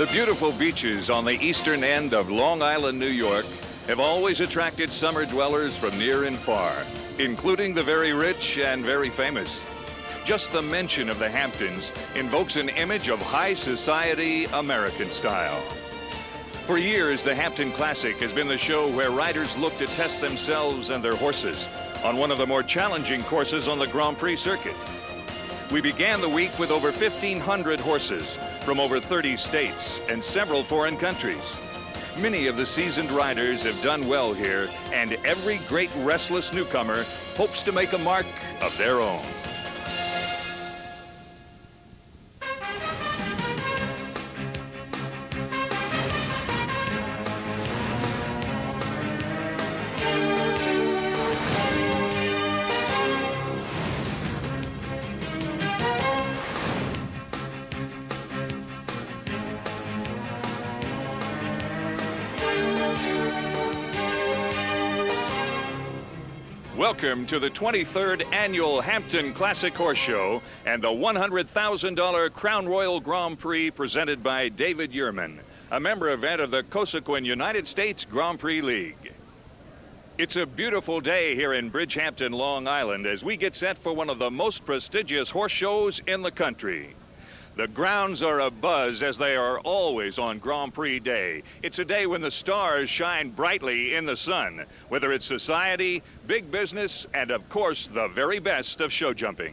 The beautiful beaches on the eastern end of Long Island, New York, have always attracted summer dwellers from near and far, including the very rich and very famous. Just the mention of the Hamptons invokes an image of high society American style. For years, the Hampton Classic has been the show where riders look to test themselves and their horses on one of the more challenging courses on the Grand Prix circuit. We began the week with over 1,500 horses from over 30 states and several foreign countries. Many of the seasoned riders have done well here, and every great restless newcomer hopes to make a mark of their own. Welcome to the 23rd Annual Hampton Classic Horse Show and the $100,000 Crown Royal Grand Prix presented by David Yurman, a member event of the Cosequin United States Grand Prix League. It's a beautiful day here in Bridgehampton, Long Island, as we get set for one of the most prestigious horse shows in the country. The grounds are abuzz, as they are always on Grand Prix Day. It's a day when the stars shine brightly in the sun, whether it's society, big business, and of course, the very best of show jumping.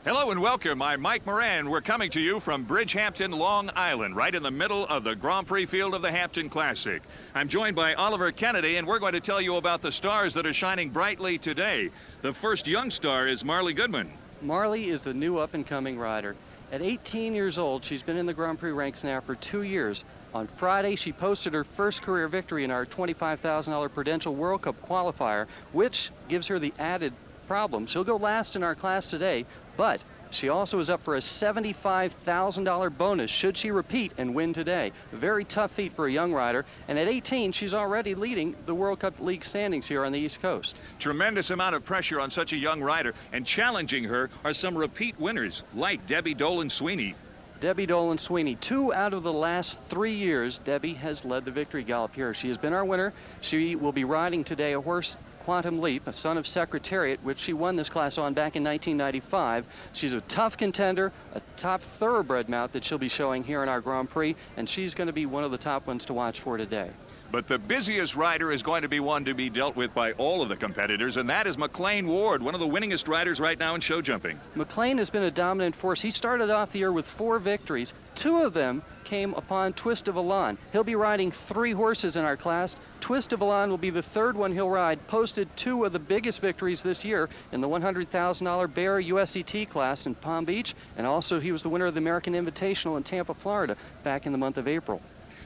Hello and welcome. I'm Mike Moran. We're coming to you from Bridgehampton, Long Island, right in the middle of the Grand Prix field of the Hampton Classic. I'm joined by Oliver Kennedy, and we're going to tell you about the stars that are shining brightly today. The first young star is Marley Goodman. Marley is the new up-and-coming rider. At 18 years old, she's been in the Grand Prix ranks now for 2 years. On Friday, she posted her first career victory in our $25,000 Prudential World Cup qualifier, which gives her the added problem. She'll go last in our class today, but she also is up for a $75,000 bonus should she repeat and win today. A very tough feat for a young rider, and at 18, she's already leading the World Cup League standings here on the East Coast. Tremendous amount of pressure on such a young rider, and challenging her are some repeat winners like Debbie Dolan-Sweeney. Debbie Dolan-Sweeney, 2 out of the last 3 years, Debbie has led the victory gallop here. She has been our winner. She will be riding today a horse, Quantum Leap, a son of Secretariat, which she won this class on back in 1995. She's a tough contender, a top thoroughbred mount that she'll be showing here in our Grand Prix, and she's going to be one of the top ones to watch for today. But the busiest rider is going to be one to be dealt with by all of the competitors, and that is McLean Ward, one of the winningest riders right now in show jumping. McLean has been a dominant force. He started off the year with 4 victories. 2 of them came upon Twist of Elan. He'll be riding 3 horses in our class. Twist of Elan will be the 3rd one he'll ride. Posted 2 of the biggest victories this year in the $100,000 Bear USDT class in Palm Beach, and also he was the winner of the American Invitational in Tampa, Florida back in the month of April.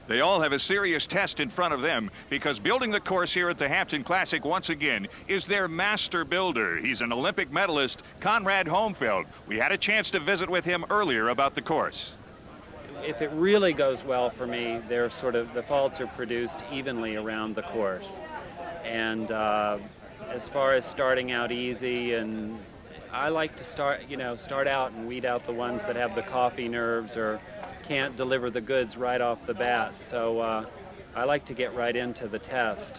They all have a serious test in front of them, because building the course here at the Hampton Classic once again is their master builder. He's an Olympic medalist, Conrad Homfeld. We had a chance to visit with him earlier about the course. If it really goes well for me, the faults are produced evenly around the course. And as far as starting out easy, and I like to start out and weed out the ones that have the coffee nerves or can't deliver the goods right off the bat. So I like to get right into the test.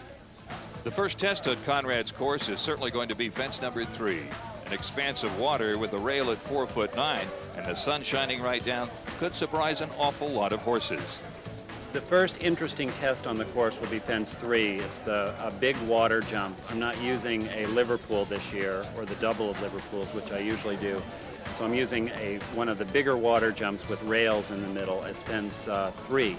The first test on Conrad's course is certainly going to be fence number 3. An expanse of water with a rail at 4'9" and the sun shining right down could surprise an awful lot of horses. The first interesting test on the course will be fence 3. It's a big water jump. I'm not using a Liverpool this year, or the double of Liverpools, which I usually do. So I'm using one of the bigger water jumps with rails in the middle as fence 3.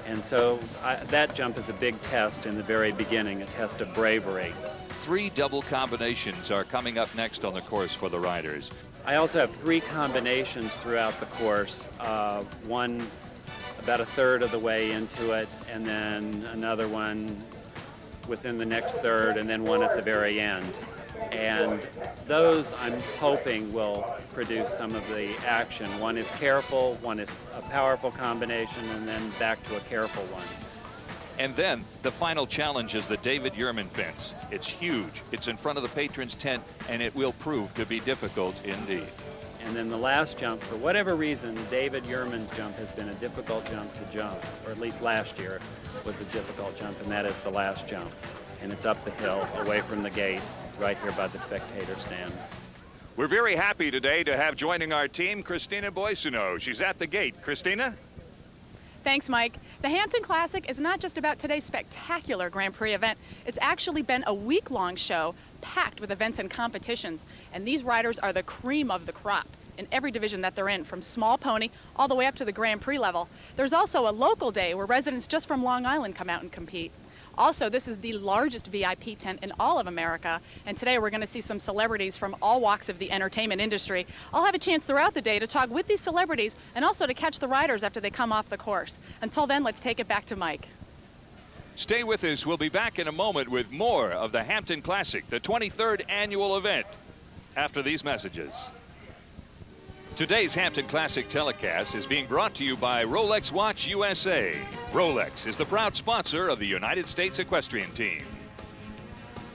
And so that jump is a big test in the very beginning, a test of bravery. 3 double combinations are coming up next on the course for the riders. I also have 3 combinations throughout the course. One about a third of the way into it, and then another one within the next third, and then one at the very end. And those, I'm hoping, will produce some of the action. One is careful, one is a powerful combination, and then back to a careful one. And then the final challenge is the David Yurman fence. It's huge. It's in front of the patron's tent, and it will prove to be difficult indeed. And then the last jump, for whatever reason, David Yurman's jump has been a difficult jump to jump, or at least last year was a difficult jump, and that is the last jump. And it's up the hill, away from the gate, right here by the spectator stand. We're very happy today to have joining our team Christina Boissonneau. She's at the gate. Christina? Thanks, Mike. The Hampton Classic is not just about today's spectacular Grand Prix event. It's actually been a week-long show packed with events and competitions. And these riders are the cream of the crop in every division that they're in, from small pony all the way up to the Grand Prix level. There's also a local day where residents just from Long Island come out and compete. Also, this is the largest VIP tent in all of America, and today we're going to see some celebrities from all walks of the entertainment industry. I'll have a chance throughout the day to talk with these celebrities and also to catch the riders after they come off the course. Until then, let's take it back to Mike. Stay with us. We'll be back in a moment with more of the Hampton Classic, the 23rd annual event, after these messages. Today's Hampton Classic telecast is being brought to you by Rolex Watch USA. Rolex is the proud sponsor of the United States Equestrian Team.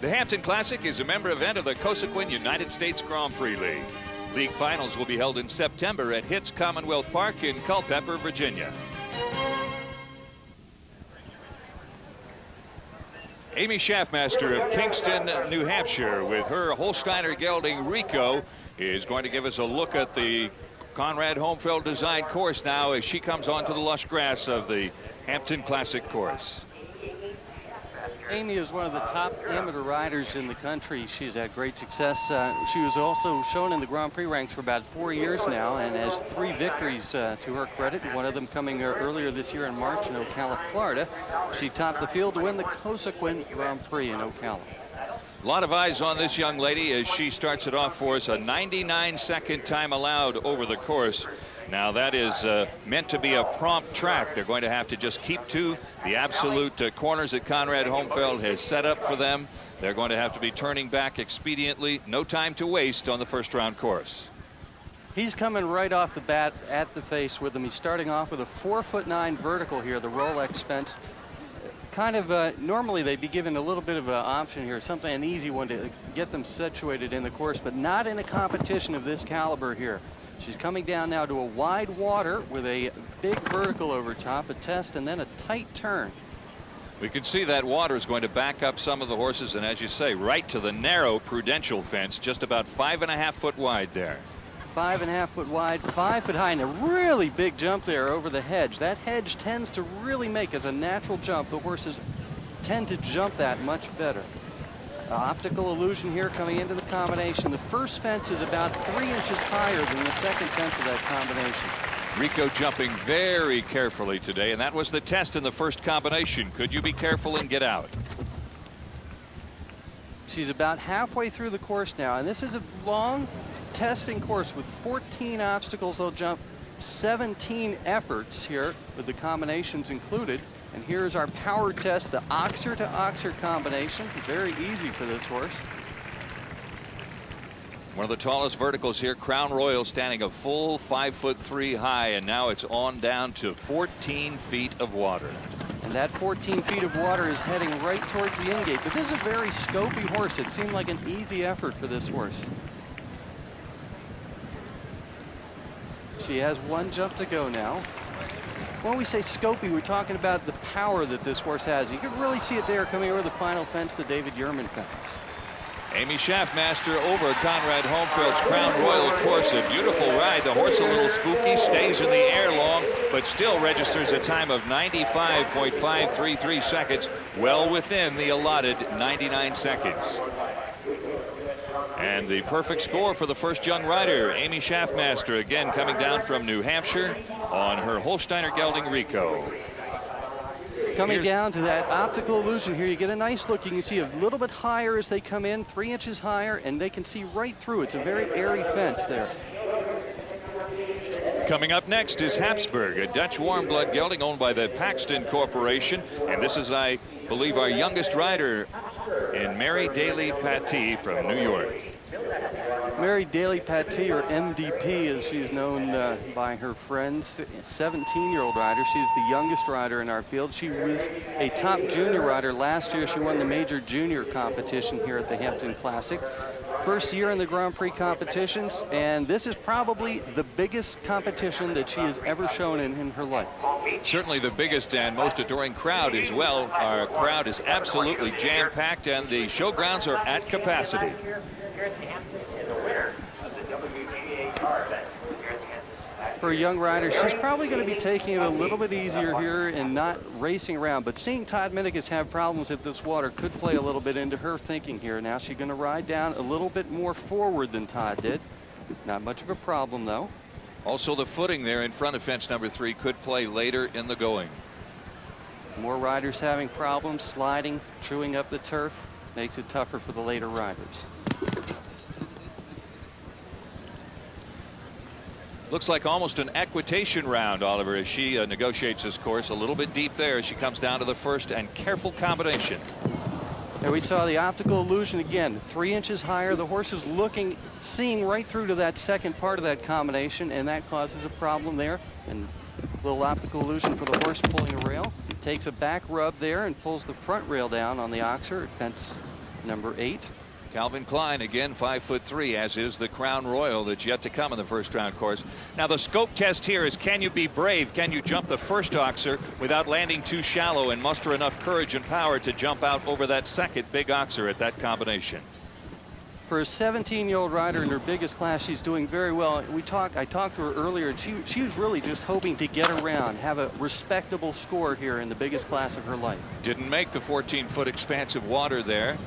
The Hampton Classic is a member event of the Cosequin United States Grand Prix League. League finals will be held in September at Hitz Commonwealth Park in Culpeper, Virginia. Amy Schaffmaster of Kingston, New Hampshire, with her Holsteiner gelding Rico, is going to give us a look at the Conrad Homefeld design course now as she comes onto the lush grass of the Hampton Classic course. Amy is one of the top amateur riders in the country. She's had great success. She was also shown in the Grand Prix ranks for about 4 years now and has 3 victories to her credit, one of them coming earlier this year in March in Ocala, Florida. She topped the field to win the Cosequin Grand Prix in Ocala. A lot of eyes on this young lady as she starts it off for us. A 99-second time allowed over the course. Now that is meant to be a prompt track. They're going to have to just keep to the absolute corners that Conrad Homefeld has set up for them. They're going to have to be turning back expediently. No time to waste on the first round course. He's coming right off the bat at the face with them. He's starting off with a 4'9" vertical here, the Rolex fence. Kind of normally they'd be given a little bit of an option here, something, an easy one to get them situated in the course, but not in a competition of this caliber here. She's coming down now to a wide water with a big vertical over top, a test, and then a tight turn. We can see that water is going to back up some of the horses, and as you say, right to the narrow Prudential fence, just about 5.5 foot wide there. 5.5 foot wide, 5 foot high, and a really big jump there over the hedge. That hedge tends to really make, as a natural jump, the horses tend to jump that much better. Optical illusion here coming into the combination. The first fence is about 3 inches higher than the second fence of that combination. Rico jumping very carefully today, and that was the test in the first combination. Could you be careful and get out? She's about halfway through the course now, and this is a long testing course with 14 obstacles. They'll jump 17 efforts here with the combinations included. And here's our power test, the oxer to oxer combination. Very easy for this horse. One of the tallest verticals here, Crown Royal, standing a full 5'3" high, and now it's on down to 14 feet of water. And that 14 feet of water is heading right towards the in gate. But this is a very scopy horse. It seemed like an easy effort for this horse. She has 1 jump to go now. When we say scopy, we're talking about the power that this horse has. You can really see it there coming over the final fence, the David Yurman fence. Amy Schaffmaster over Conrad Homefeld's Crown Royal course. A beautiful ride. The horse a little spooky, stays in the air long, but still registers a time of 95.533 seconds, well within the allotted 99 seconds. And the perfect score for the first young rider, Amy Schaffmaster, again coming down from New Hampshire on her Holsteiner gelding Rico. Coming down to that optical illusion here, you get a nice look. You can see a little bit higher as they come in, 3 inches higher, and they can see right through. It's a very airy fence there. Coming up next is Habsburg, a Dutch warm blood gelding owned by the Paxton Corporation. And this is, I believe, our youngest rider in Mary Daly Patty from New York. Mary Daly Paty, or MDP as she's known by her friends, 17-year-old rider. She's the youngest rider in our field. She was a top junior rider last year. She won the major junior competition here at the Hampton Classic. First year in the Grand Prix competitions, and this is probably the biggest competition that she has ever shown in her life. Certainly the biggest and most adoring crowd as well. Our crowd is absolutely jam-packed, and the showgrounds are at capacity. For a young rider, she's probably going to be taking it a little bit easier here and not racing around. But seeing Todd Minicus have problems at this water could play a little bit into her thinking here. Now she's going to ride down a little bit more forward than Todd did. Not much of a problem, though. Also, the footing there in front of fence number 3 could play later in the going. More riders having problems sliding, chewing up the turf, makes it tougher for the later riders. Looks like almost an equitation round, Oliver, as she negotiates this course. A little bit deep there as she comes down to the first, and careful combination. There we saw the optical illusion again, 3 inches higher. The horse is seeing right through to that second part of that combination, and that causes a problem there. And a little optical illusion for the horse pulling a rail. Takes a back rub there and pulls the front rail down on the oxer at fence number 8. Calvin Klein, again 5'3", as is the Crown Royal that's yet to come in the first round course. Now the scope test here is, can you be brave? Can you jump the first oxer without landing too shallow and muster enough courage and power to jump out over that second big oxer at that combination? For a 17-year-old rider in her biggest class, she's doing very well. I talked to her earlier, and she was really just hoping to get around, have a respectable score here in the biggest class of her life. Didn't make the 14-foot expanse of water there.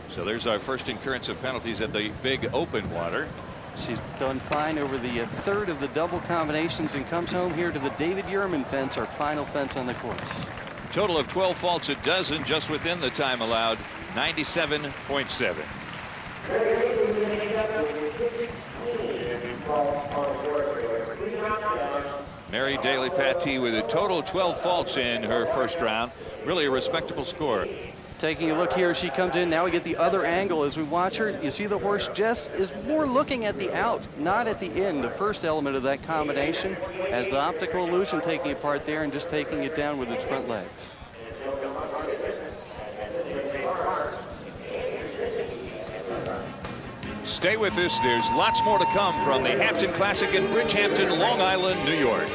So there's our first incurrence of penalties at the big open water. She's done fine over the third of the double combinations and comes home here to the David Yurman fence, our final fence on the course. Total of 12 faults a dozen, just within the time allowed, 97.7. Mary Daly Paty with a total of 12 faults in her first round. Really a respectable score. Taking a look here, she comes in. Now we get the other angle as we watch her. You see the horse just is more looking at the out, not at the in, the first element of that combination, as the optical illusion taking it apart there and just taking it down with its front legs. Stay with us. There's lots more to come from the Hampton Classic in Bridgehampton, Long Island, New York.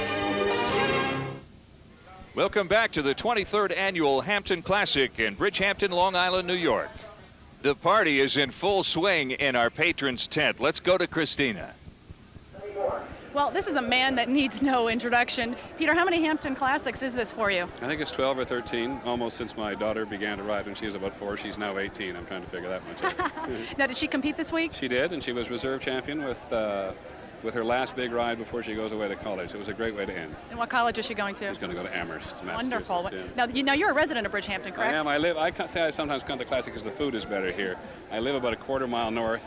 Welcome back to the 23rd annual Hampton Classic in Bridgehampton, Long Island, New York. The party is in full swing in our patrons' tent. Let's go to Christina. Well, this is a man that needs no introduction. Peter, how many Hampton Classics is this for you? I think it's 12 or 13, almost since my daughter began to ride when she was about 4. She's now 18. I'm trying to figure that much out. Now, did she compete this week? She did, and she was reserve champion with her last big ride before she goes away to college. It was a great way to end. And what college is she going to? She's going to go to Amherst, Wonderful. Massachusetts. Yeah. Now, you're a resident of Bridgehampton, correct? I am. I can't say I sometimes come to the Classic because the food is better here. I live about a quarter mile north.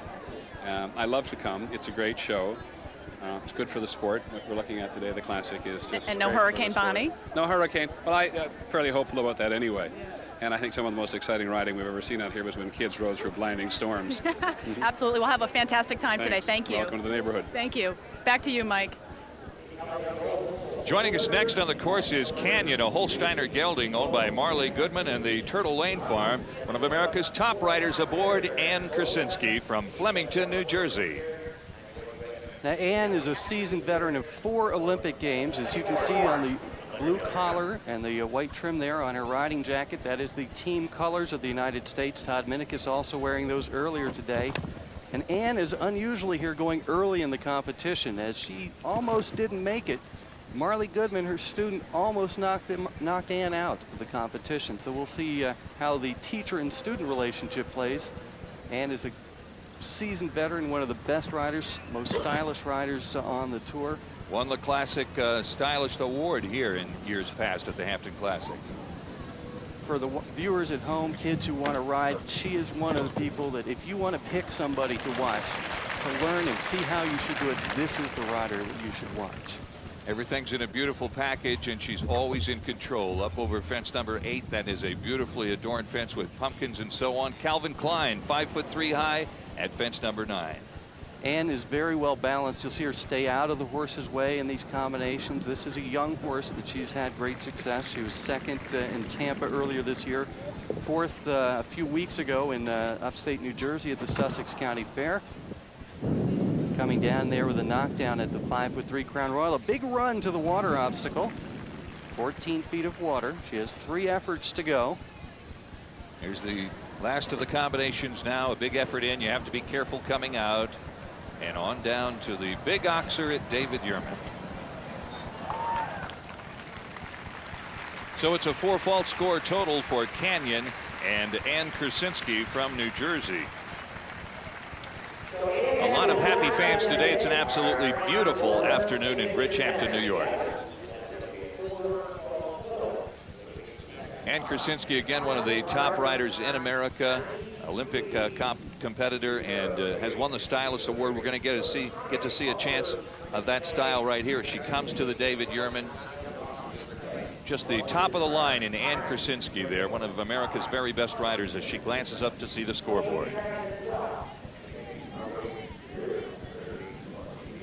I love to come. It's a great show. It's good for the sport. What we're looking at today, the Classic, is just and no Hurricane Bonnie? No hurricane. Well, I'm fairly hopeful about that anyway. And I think some of the most exciting riding we've ever seen out here was when kids rode through blinding storms. Absolutely. We'll have a fantastic time today. Thank you. Welcome to the neighborhood. Thank you. Back to you, Mike. Joining us next on the course is Canyon, a Holsteiner gelding owned by Marley Goodman and the Turtle Lane Farm. One of America's top riders aboard, Ann Krasinski from Flemington, New Jersey. Now, Ann is a seasoned veteran of 4 Olympic Games. As you can see on the blue collar and the white trim there on her riding jacket, that is the team colors of the United States. Todd Minicus also wearing those earlier today. And Ann is unusually here going early in the competition, as she almost didn't make it. Marley Goodman, her student, almost knocked Ann out of the competition. So we'll see how the teacher and student relationship plays. Ann is a seasoned veteran, one of the best riders, most stylish riders on the tour. Won the Classic Stylish Award here in years past at the Hampton Classic. For the viewers at home, kids who want to ride, she is one of the people that if you want to pick somebody to watch, to learn and see how you should do it, this is the rider that you should watch. Everything's in a beautiful package, and she's always in control. Up over fence number 8, that is a beautifully adorned fence with pumpkins and so on. Calvin Klein, 5'3" high at fence number 9. Anne is very well balanced. You'll see her stay out of the horse's way in these combinations. This is a young horse that she's had great success. She was second in Tampa earlier this year, fourth a few weeks ago in upstate New Jersey at the Sussex County Fair. Coming down there with a knockdown at the 5'3" Crown Royal. A big run to the water obstacle. 14 feet of water. She has 3 efforts to go. Here's the last of the combinations now. A big effort in. You have to be careful coming out. And on down to the big oxer at David Yurman. So it's a 4-fault score total for Canyon and Ann Krasinski from New Jersey. A lot of happy fans today. It's an absolutely beautiful afternoon in Bridgehampton, New York. Ann Krasinski, again, one of the top riders in America, Olympic competitor, and has won the Stylist Award. We're going to get to see a chance of that style right here. She comes to the David Yurman. Just the top of the line in Ann Krasinski there, one of America's very best riders, as she glances up to see the scoreboard.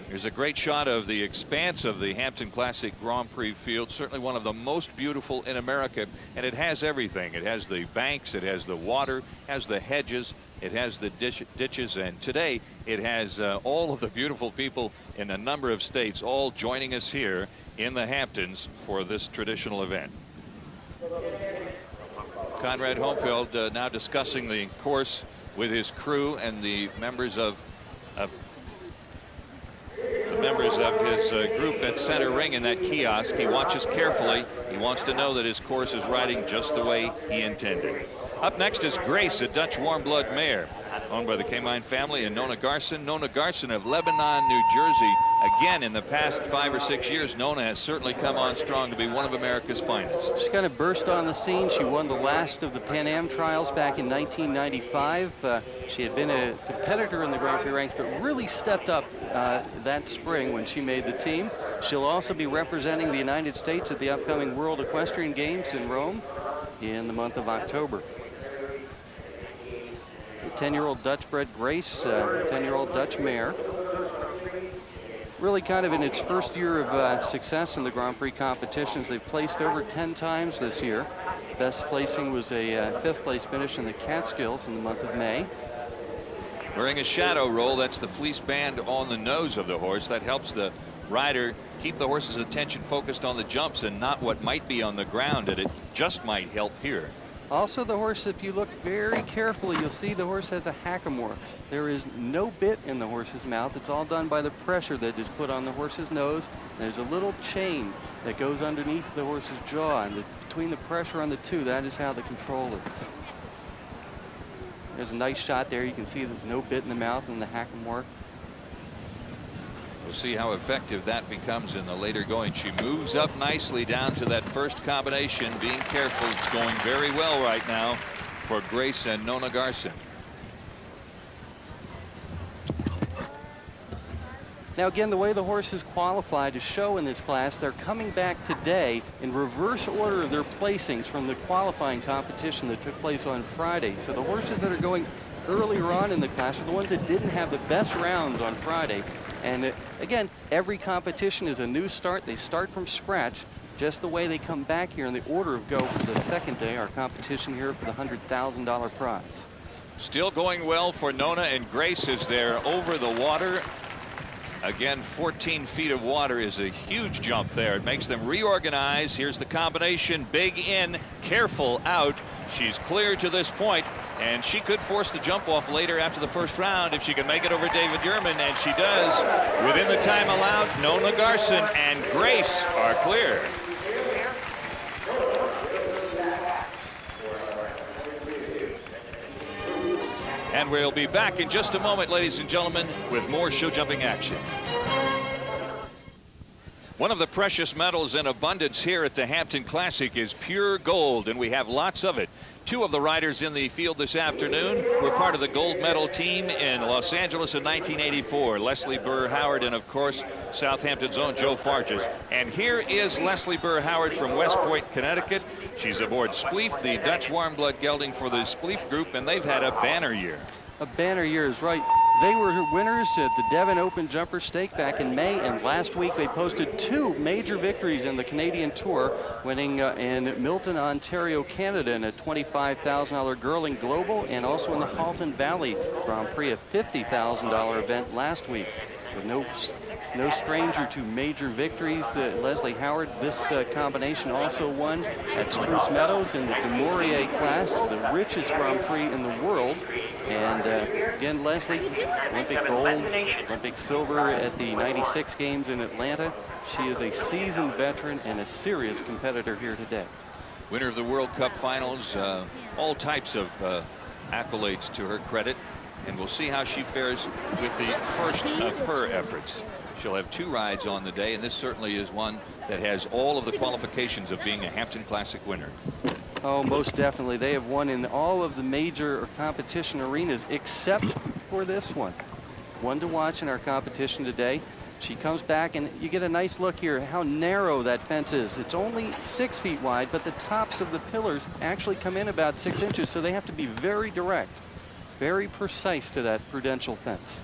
Here's a great shot of the expanse of the Hampton Classic Grand Prix field. Certainly one of the most beautiful in America, and it has everything. It has the banks, it has the water, has the hedges, it has the ditches, and today it has all of the beautiful people in a number of states all joining us here in the Hamptons for this traditional event. Conrad Homefeld now discussing the course with his crew and the members of his group at center ring in that kiosk. He watches carefully. He wants to know that his course is riding just the way he intended. Up next is Grace, a Dutch warm blood mare owned by the Kamine family and Nona Garson. Nona Garson of Lebanon, New Jersey. Again, in the past 5 or 6 years, Nona has certainly come on strong to be one of America's finest. She's kind of burst on the scene. She won the last of the Pan Am trials back in 1995. She had been a competitor in the Grand Prix ranks, but really stepped up that spring when she made the team. She'll also be representing the United States at the upcoming World Equestrian Games in Rome in the month of October. 10-year-old Dutch-bred Grace, 10-year-old Dutch mare. Really kind of in its first year of success in the Grand Prix competitions. They've placed over 10 times this year. Best placing was a 5th place finish in the Catskills in the month of May. Wearing a shadow roll, that's the fleece band on the nose of the horse. That helps the rider keep the horse's attention focused on the jumps and not what might be on the ground, and it just might help here. Also, the horse, if you look very carefully, you'll see the horse has a hackamore. There is no bit in the horse's mouth. It's all done by the pressure that is put on the horse's nose. There's a little chain that goes underneath the horse's jaw, and between the pressure on the two, that is how the control is. There's a nice shot there. You can see there's no bit in the mouth and the hackamore. We'll see how effective that becomes in the later going. She moves up nicely down to that first combination, being careful. It's going very well right now for Grace and Nona Garson. Now again, the way the horses qualified to show in this class, they're coming back today in reverse order of their placings from the qualifying competition that took place on Friday. So the horses that are going earlier on in the class are the ones that didn't have the best rounds on Friday. And again, every competition is a new start. They start from scratch, just the way they come back here in the order of go for the second day, our competition here for the $100,000 prize. Still going well for Nona and Grace as they're over the water. Again, 14 feet of water is a huge jump there. It makes them reorganize. Here's the combination. Big in, careful out. She's clear to this point, and she could force the jump off later after the first round if she can make it over David Yurman, and she does. Within the time allowed, Nona Garson and Grace are clear. And we'll be back in just a moment, ladies and gentlemen, with more show jumping action. One of the precious metals in abundance here at the Hampton Classic is pure gold, and we have lots of it. Two of the riders in the field this afternoon were part of the gold medal team in Los Angeles in 1984. Leslie Burr Howard and, of course, Southampton's own Joe Farges. And here is Leslie Burr Howard from West Point, Connecticut. She's aboard Spleef, the Dutch warm blood gelding for the Spleef group, and they've had a banner year. A banner year is right. They were winners at the Devon Open Jumper Stake back in May, and last week they posted 2 major victories in the Canadian Tour, winning in Milton, Ontario, Canada in a $25,000 Girling Global, and also in the Halton Valley Grand Prix, a $50,000 event last week. With no stranger to major victories, Leslie Howard, this combination also won at Spruce Meadows in the Du Maurier class, the richest Grand Prix in the world. And again, Leslie, Olympic gold, Olympic silver at the '96 games in Atlanta. She is a seasoned veteran and a serious competitor here today. Winner of the World Cup finals, all types of accolades to her credit. And we'll see how she fares with the first of her efforts. She'll have 2 rides on the day, and this certainly is one that has all of the qualifications of being a Hampton Classic winner. Oh, most definitely. They have won in all of the major competition arenas except for this one. One to watch in our competition today. She comes back, and you get a nice look here how narrow that fence is. It's only 6 feet wide, but the tops of the pillars actually come in about 6 inches, so they have to be very direct, very precise to that prudential fence.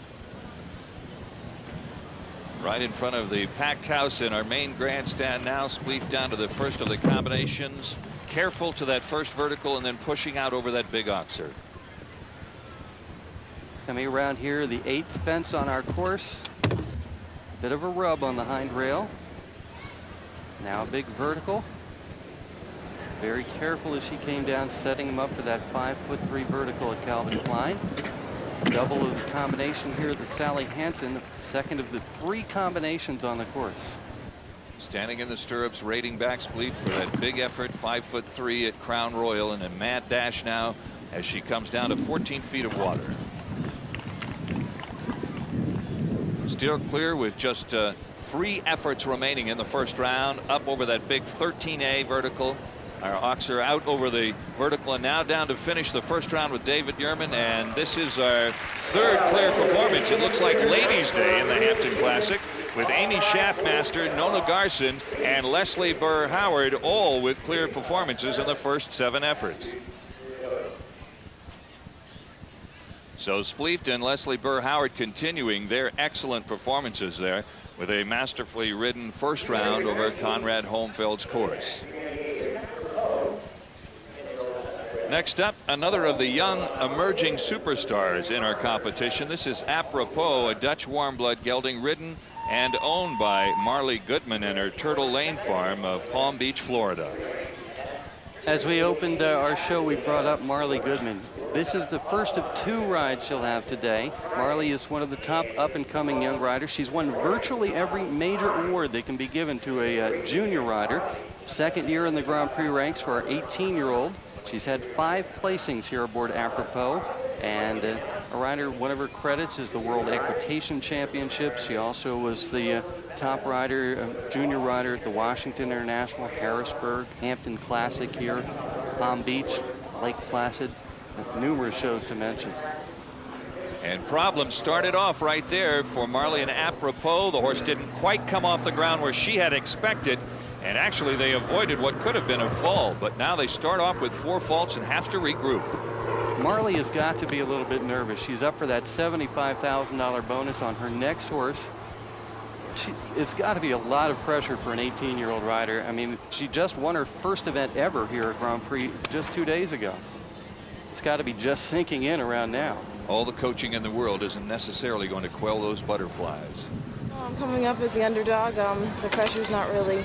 Right in front of the packed house in our main grandstand now. Spleef down to the first of the combinations. Careful to that first vertical and then pushing out over that big oxer. Coming around here, the 8th fence on our course. Bit of a rub on the hind rail. Now a big vertical. Very careful as she came down, setting him up for that 5'3" vertical at Calvin Klein. Double of the combination here at the Sally Hansen, second of the 3 combinations on the course. Standing in the stirrups, rating back Spleef for that big effort, 5'3" at Crown Royal, and a mad dash now as she comes down to 14 feet of water. Still clear with just 3 efforts remaining in the first round, up over that big 13A vertical. Our oxer out over the vertical, and now down to finish the first round with David Yurman, and this is our 3rd clear performance. It looks like Ladies' Day in the Hampton Classic, with Amy Schaffmaster, Nona Garson, and Leslie Burr Howard, all with clear performances in the first 7 efforts. So Spleef and Leslie Burr Howard continuing their excellent performances there with a masterfully ridden first round over Conrad Holmfeld's course. Next up, another of the young emerging superstars in our competition. This is Apropos, a Dutch warm blood gelding ridden and owned by Marley Goodman and her Turtle Lane farm of Palm Beach, Florida. As we opened our show, we brought up Marley Goodman. This is the first of 2 rides she'll have today. Marley is one of the top up-and-coming young riders. She's won virtually every major award that can be given to a junior rider. 2nd year in the Grand Prix ranks for our 18-year-old. She's had 5 placings here aboard Apropos, and a rider, one of her credits is the World Equitation Championships. She also was the top rider, junior rider at the Washington International, Harrisburg, Hampton Classic here, Palm Beach, Lake Placid, numerous shows to mention. And problems started off right there for Marley and Apropos. The horse didn't quite come off the ground where she had expected. And actually, they avoided what could have been a fall, but now they start off with 4 faults and have to regroup. Marley has got to be a little bit nervous. She's up for that $75,000 bonus on her next horse. It's got to be a lot of pressure for an 18-year-old rider. I mean, she just won her first event ever here at Grand Prix just 2 days ago. It's got to be just sinking in around now. All the coaching in the world isn't necessarily going to quell those butterflies. Well, I'm coming up as the underdog. The pressure's not really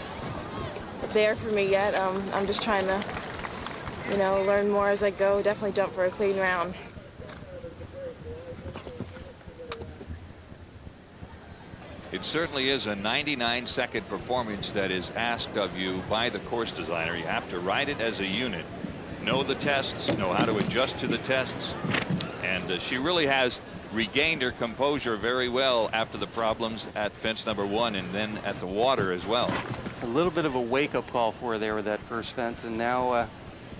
there for me yet. I'm just trying to, learn more as I go. Definitely jump for a clean round. It certainly is a 99-second performance that is asked of you by the course designer. You have to ride it as a unit, know the tests, know how to adjust to the tests, and she really has regained her composure very well after the problems at fence number 1 and then at the water as well. A little bit of a wake-up call for her there with that first fence, and now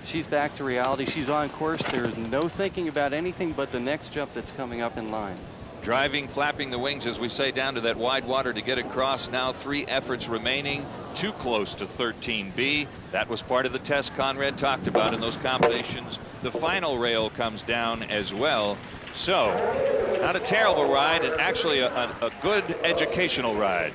she's back to reality. She's on course. There's no thinking about anything but the next jump that's coming up in line. driving, flapping the wings, as we say, down to that wide water to get across. Now 3 efforts remaining, too close to 13B. That was part of the test Conrad talked about in those combinations. The final rail comes down as well. So not a terrible ride, and actually a good educational ride.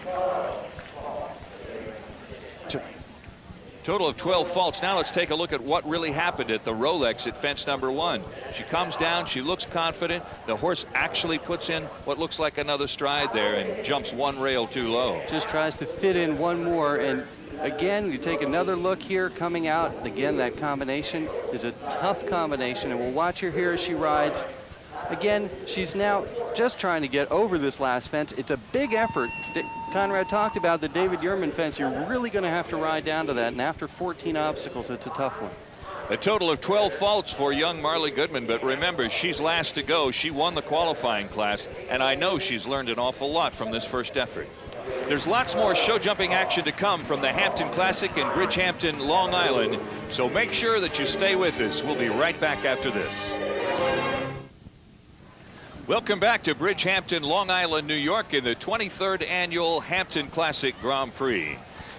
Total of 12 faults. Now let's take a look at what really happened at the Rolex at fence number 1. She comes down, she looks confident. The horse actually puts in what looks like another stride there and jumps 1 rail too low. Just tries to fit in 1 more, and again, you take another look here coming out. Again, that combination is a tough combination, and we'll watch her here as she rides. Again, she's now just trying to get over this last fence. It's a big effort. Conrad talked about the David Yurman fence. You're really going to have to ride down to that, and after 14 obstacles, it's a tough one. A total of 12 faults for young Marley Goodman, but remember, she's last to go. She won the qualifying class, and I know she's learned an awful lot from this first effort. There's lots more show jumping action to come from the Hampton Classic in Bridgehampton, Long Island, so make sure that you stay with us. We'll be right back after this. Welcome back to Bridgehampton, Long Island, New York in the 23rd annual Hampton Classic Grand Prix.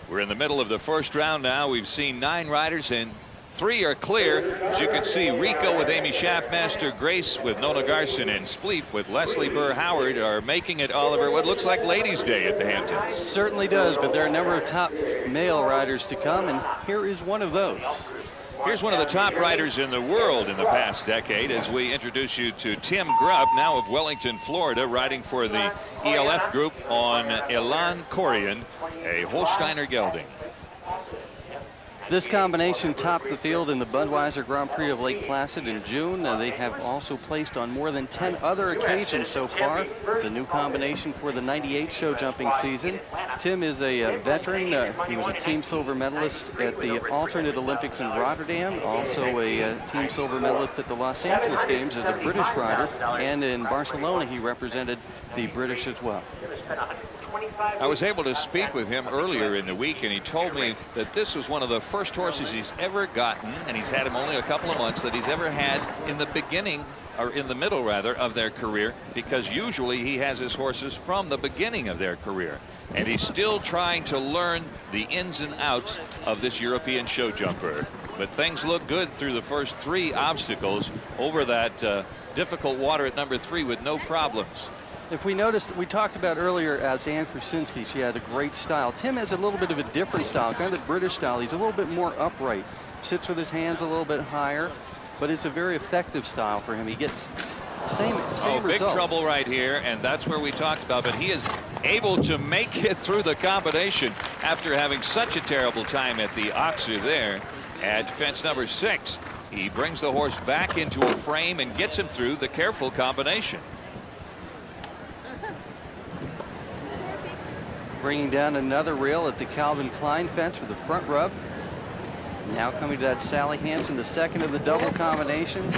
We're in the middle of the first round now. We've seen 9 riders and 3 are clear. As you can see, Rico with Amy Schaffmaster, Grace with Nona Garson, and Spleef with Leslie Burr Howard are making it, Oliver, what looks like Ladies' Day at the Hamptons. Certainly does, but there are a number of top male riders to come, and here is one of those. Here's one of the top riders in the world in the past decade as we introduce you to Tim Grubb, now of Wellington, Florida, riding for the ELF group on Elan Corian, a Holsteiner gelding. This combination topped the field in the Budweiser Grand Prix of Lake Placid in June. They have also placed on more than 10 other occasions so far. It's a new combination for the 98 show jumping season. Tim is a veteran. He was a team silver medalist at the alternate Olympics in Rotterdam, also a team silver medalist at the Los Angeles Games as a British rider, and in Barcelona he represented the British as well. I was able to speak with him earlier in the week, and he told me that this was one of the first horses he's ever gotten, and he's had him only a couple of months, that he's ever had in the beginning, or in the middle rather, of their career, because usually he has his horses from the beginning of their career. And he's still trying to learn the ins and outs of this European show jumper. But things look good through the first 3 obstacles over that difficult water at number 3 with no problems. If we noticed, we talked about earlier Anne Krasinski, she had a great style. Tim has a little bit of a different style, kind of the British style. He's a little bit more upright, sits with his hands a little bit higher, but it's a very effective style for him. He gets same results. Big trouble right here, and that's where we talked about, but he is able to make it through the combination after having such a terrible time at the Oxer there at fence number 6. He brings the horse back into a frame and gets him through the careful combination. Bringing down another rail at the Calvin Klein fence with the front rub. Now coming to that Sally Hansen, the second of the double combinations.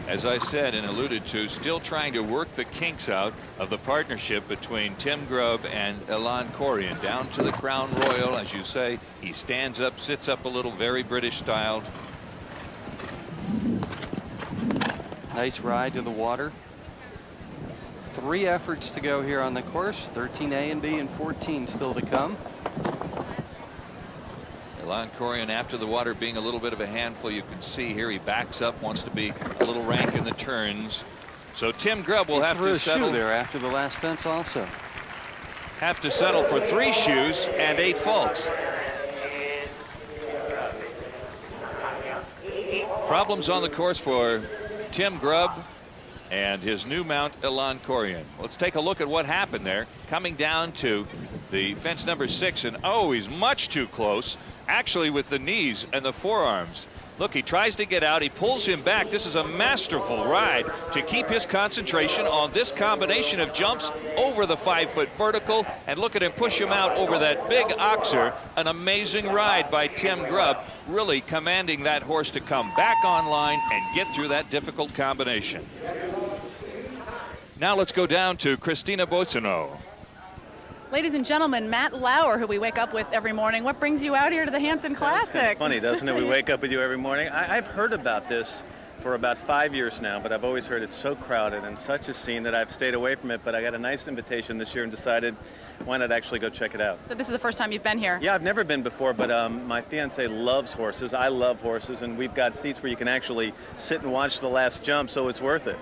As I said and alluded to, still trying to work the kinks out of the partnership between Tim Grubb and Elan Corian. Down to the Crown Royal, as you say, he stands up, sits up a little, very British styled. Nice ride to the water. 3 efforts to go here on the course, 13A and B and 14 still to come. Elan Corian, after the water being a little bit of a handful, you can see here he backs up, wants to be a little rank in the turns. So Tim Grubb will have to settle there after the last fence also. Have to settle for 3 shoes and 8 faults. Problems on the course for Tim Grubb and his new mount, Elan Corian. Let's take a look at what happened there. Coming down to the fence number 6, and oh, he's much too close, actually, with the knees and the forearms. Look, he tries to get out, he pulls him back. This is a masterful ride to keep his concentration on this combination of jumps over the 5-foot vertical, and look at him push him out over that big Oxer. An amazing ride by Tim Grubb, really commanding that horse to come back online and get through that difficult combination. Now let's go down to Christina Boissonneau. Ladies and gentlemen, Matt Lauer, who we wake up with every morning. What brings you out here to the Hampton Classic? Funny, doesn't it? We wake up with you every morning. I've heard about this for about 5 years now, but I've always heard it's so crowded and such a scene that I've stayed away from it, but I got a nice invitation this year and decided why not actually go check it out. So this is the first time you've been here? Yeah, I've never been before, but my fiance loves horses. I love horses, and we've got seats where you can actually sit and watch the last jump, so it's worth it.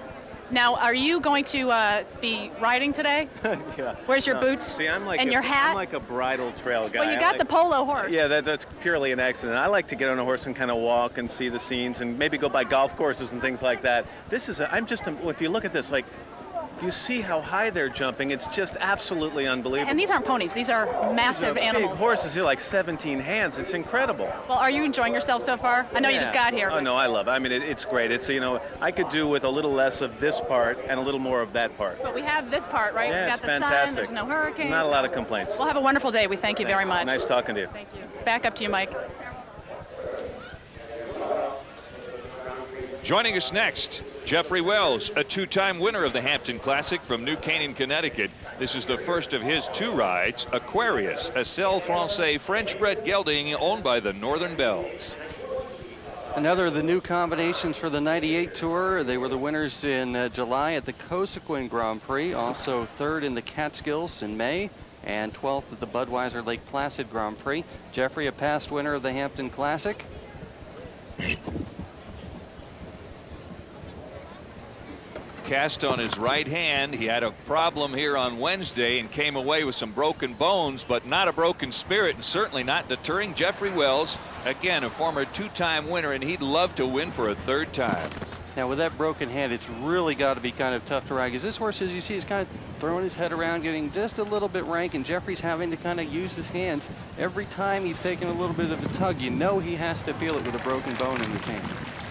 Now, are you going to be riding today? Yeah. Where's your boots See, I'm like and your hat? I'm like a bridal trail guy. Well, you got the polo horse. Yeah, that's purely an accident. I like to get on a horse and kind of walk and see the scenes and maybe go by golf courses and things like that. This is, if you look at this, like, if you see how high they're jumping, it's just absolutely unbelievable. And these aren't ponies. These are massive These are animals. big horses here, like 17 hands. It's incredible. Well, are you enjoying yourself so far? I know you just got here. Oh, no, I love it. I mean, it's great. It's, I could do with a little less of this part and a little more of that part. But we have this part, right? Yeah, We've got it's the fantastic. sun, there's no hurricanes. Not a lot of complaints. We'll have a wonderful day. We thank you very much. Nice talking to you. Thank you. Back up to you, Mike. Joining us next, Jeffrey Wells, a two-time winner of the Hampton Classic from New Canaan, Connecticut. This is the first of his two rides, Aquarius, a Selle Francais French-bred gelding owned by the Northern Bells. Another of the new combinations for the 98 Tour. They were the winners in July at the Cosequin Grand Prix, also third in the Catskills in May, and 12th at the Budweiser Lake Placid Grand Prix. Jeffrey, a past winner of the Hampton Classic. Cast on his right hand. He had a problem here on Wednesday and came away with some broken bones, but not a broken spirit, and certainly not deterring Jeffrey Wells. Again, a former two-time winner, and he'd love to win for a third time. Now, with that broken hand, it's really got to be kind of tough to ride, because this horse, as you see, is kind of throwing his head around, getting just a little bit rank, and Jeffrey's having to kind of use his hands. Every time he's taking a little bit of a tug, you know he has to feel it with a broken bone in his hand.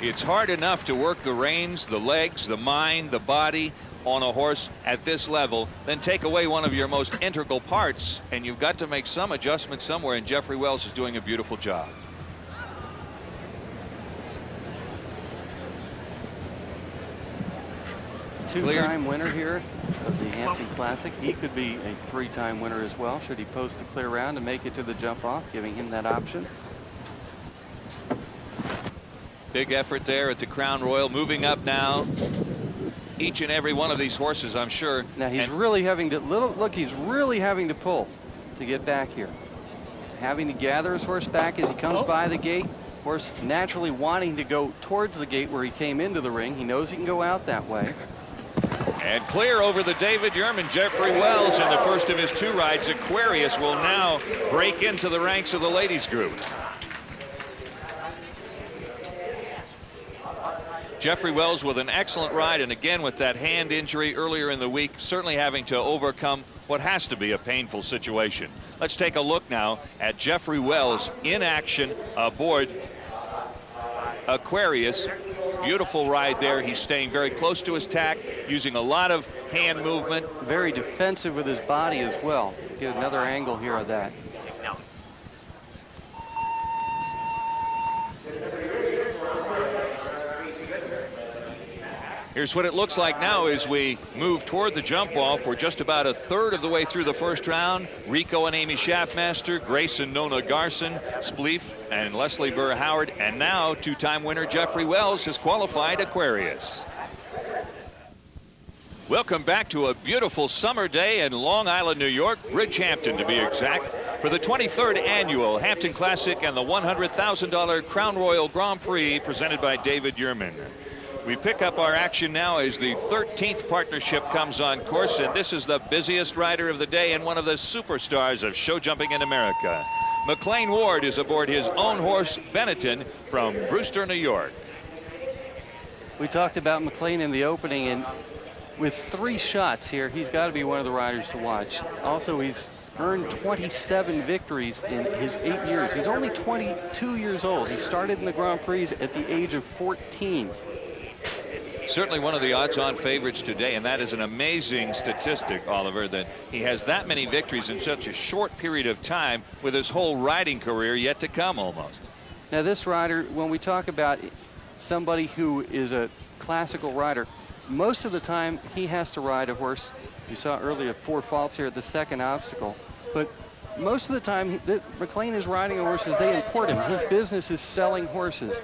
It's hard enough to work the reins, the legs, the mind, the body on a horse at this level, then take away one of your most integral parts, and you've got to make some adjustment somewhere, and Jeffrey Wells is doing a beautiful job. Two-time winner here of the Hampton Classic. He could be a three-time winner as well, should he post a clear round and make it to the jump-off, giving him that option. Big effort there at the Crown Royal, moving up now. Each and every one of these horses, I'm sure. Now he's really having to, look, he's really having to pull to get back here. Having to gather his horse back as he comes by the gate. Horse naturally wanting to go towards the gate where he came into the ring. He knows he can go out that way. And clear over the David Yurman. Jeffrey Wells, in the first of his two rides, Aquarius, will now break into the ranks of the ladies group. Jeffrey Wells with an excellent ride, and again with that hand injury earlier in the week, certainly having to overcome what has to be a painful situation. Let's take a look now at Jeffrey Wells in action aboard Aquarius. Beautiful ride there. He's staying very close to his tack, using a lot of hand movement. Very defensive with his body as well. Get another angle here of that. Here's what it looks like now as we move toward the jump off. We're just about a third of the way through the first round. Rico and Amy Schaffmaster, Grace and Nona Garson, Spleef and Leslie Burr Howard, and now two-time winner Jeffrey Wells has qualified Aquarius. Welcome back to a beautiful summer day in Long Island, New York, Bridgehampton to be exact, for the 23rd annual Hampton Classic and the $100,000 Crown Royal Grand Prix presented by David Yurman. We pick up our action now as the 13th partnership comes on course, and this is the busiest rider of the day and one of the superstars of show jumping in America. McLean Ward is aboard his own horse, Benetton, from Brewster, New York. We talked about McLean in the opening, and with 3 shots here, he's got to be one of the riders to watch. Also, he's earned 27 victories in his 8 years. He's only 22 years old. He started in the Grand Prix at the age of 14. Certainly one of the odds-on favorites today, and that is an amazing statistic, Oliver, that he has that many victories in such a short period of time with his whole riding career yet to come almost. Now this rider, when we talk about somebody who is a classical rider, most of the time he has to ride a horse. You saw earlier 4 faults here at the second obstacle, but most of the time McLean is riding a horse as they import him. His business is selling horses.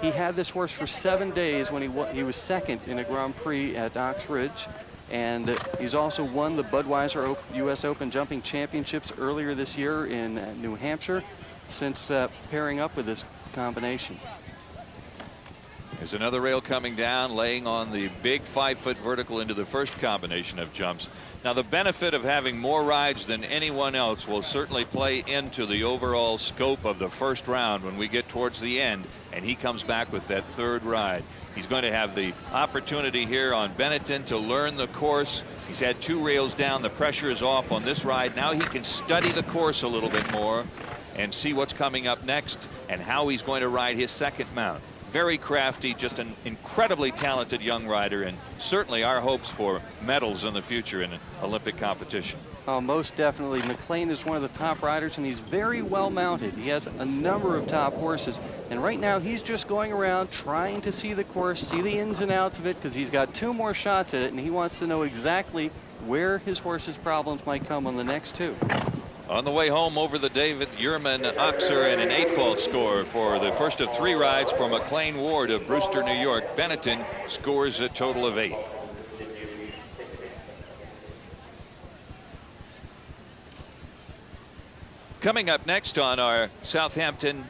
He had this horse for 7 days when he was second in a Grand Prix at Ox Ridge. And he's also won the Budweiser U.S. Open Jumping Championships earlier this year in New Hampshire since pairing up with this combination. There's another rail coming down, laying on the big 5-foot vertical into the first combination of jumps. Now, the benefit of having more rides than anyone else will certainly play into the overall scope of the first round when we get towards the end and he comes back with that third ride. He's going to have the opportunity here on Benetton to learn the course. He's had 2 rails down. The pressure is off on this ride. Now he can study the course a little bit more and see what's coming up next and how he's going to ride his second mount. Very crafty, just an incredibly talented young rider, and certainly our hopes for medals in the future in an Olympic competition. Oh, most definitely. McLean is one of the top riders, and he's very well mounted. He has a number of top horses, and right now he's just going around trying to see the course, see the ins and outs of it, because he's got 2 more shots at it, and he wants to know exactly where his horse's problems might come on the next 2. On the way home over the David Yurman Oxer and an 8-fault score for the first of 3 rides for McLean Ward of Brewster, New York. Benetton scores a total of 8. Coming up next on our Southampton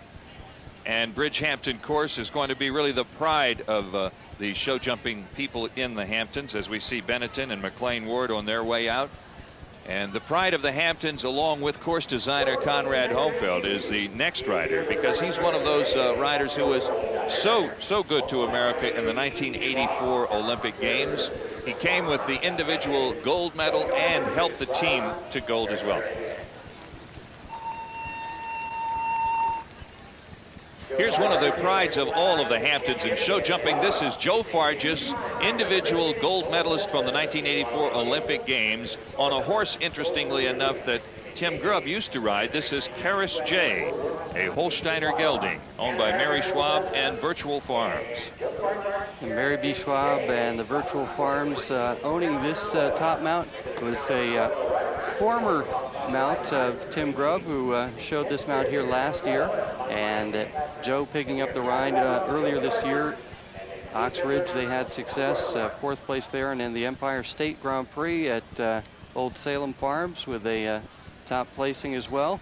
and Bridgehampton course is going to be really the pride of the show jumping people in the Hamptons, as we see Benetton and McLean Ward on their way out. And the pride of the Hamptons, along with course designer Conrad Homfeld, is the next rider, because he's one of those riders who was so good to America in the 1984 Olympic Games. He came with the individual gold medal and helped the team to gold as well. Here's one of the prides of all of the Hamptons in show jumping. This is Joe Fargis, individual gold medalist from the 1984 Olympic Games, on a horse, interestingly enough, that Tim Grubb used to ride. This is Karis J, a Holsteiner Gelding, owned by Mary Schwab and Virtual Farms. And Mary B. Schwab and the Virtual Farms owning this top mount was a former mount of Tim Grubb, who showed this mount here last year, and Joe picking up the ride earlier this year. Ox Ridge, they had success, 4th place there, and in the Empire State Grand Prix at Old Salem Farms with a top placing as well.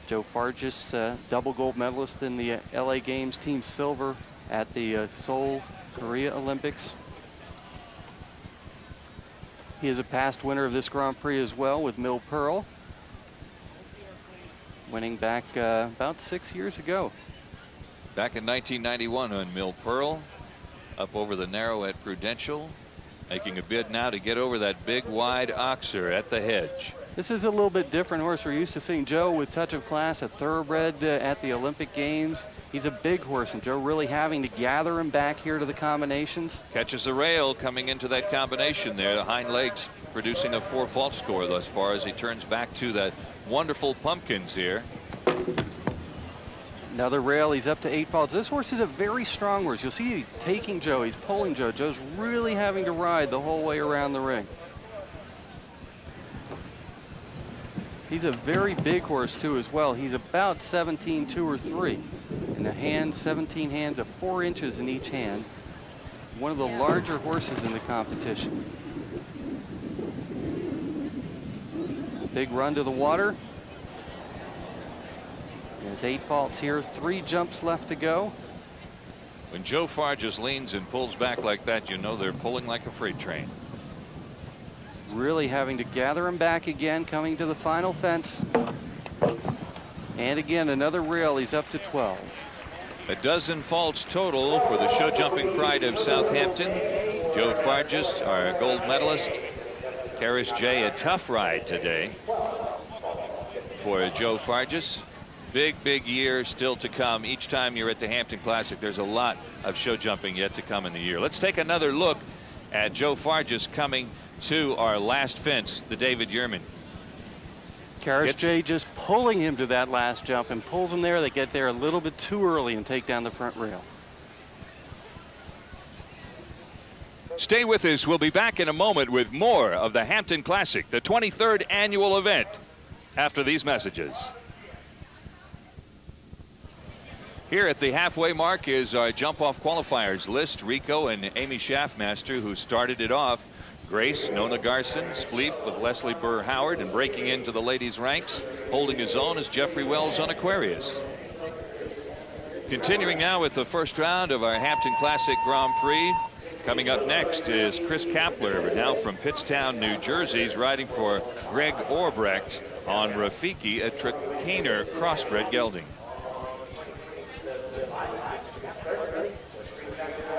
Joe Fargis, double gold medalist in the LA Games, team silver at the Seoul, Korea Olympics. He is a past winner of this Grand Prix as well with Mill Pearl, winning back about 6 years ago. Back in 1991 on Mill Pearl, up over the narrow at Prudential, making a bid now to get over that big wide Oxer at the hedge. This is a little bit different horse. We're used to seeing Joe with Touch of Class, a thoroughbred at the Olympic Games. He's a big horse, and Joe really having to gather him back here to the combinations. Catches the rail coming into that combination there. The hind legs producing a 4-fault score thus far as he turns back to that wonderful pumpkins here. Another rail, he's up to 8 faults. This horse is a very strong horse. You'll see he's taking Joe, he's pulling Joe. Joe's really having to ride the whole way around the ring. He's a very big horse too as well. He's about 17, 2 or 3. In the hands, 17 hands of 4 inches in each hand. One of the larger horses in the competition. Big run to the water. There's 8 faults here, 3 jumps left to go. When Joe Fargis leans and pulls back like that, you know they're pulling like a freight train. Really having to gather him back again, coming to the final fence. And again, another rail, he's up to 12. A dozen faults total for the show jumping pride of Southampton. Joe Fargis, our gold medalist. Karis J, a tough ride today for Joe Fargis. Big year still to come. Each time you're at the Hampton Classic, there's a lot of show jumping yet to come in the year. Let's take another look at Joe Fargis coming to our last fence, the David Yurman. Karis J just pulling him to that last jump and pulls him there. They get there a little bit too early and take down the front rail. Stay with us. We'll be back in a moment with more of the Hampton Classic, the 23rd annual event, after these messages. Here at the halfway mark is our jump-off qualifiers list. Rico and Amy Schaffmaster, who started it off. Grace, Nona Garson, Spleef with Leslie Burr Howard, and breaking into the ladies' ranks, holding his own, is Jeffrey Wells on Aquarius. Continuing now with the first round of our Hampton Classic Grand Prix. Coming up next is Chris Kapler, now from Pittstown, New Jersey. He's riding for Greg Orbrecht on Rafiki, a Trakehner crossbred gelding.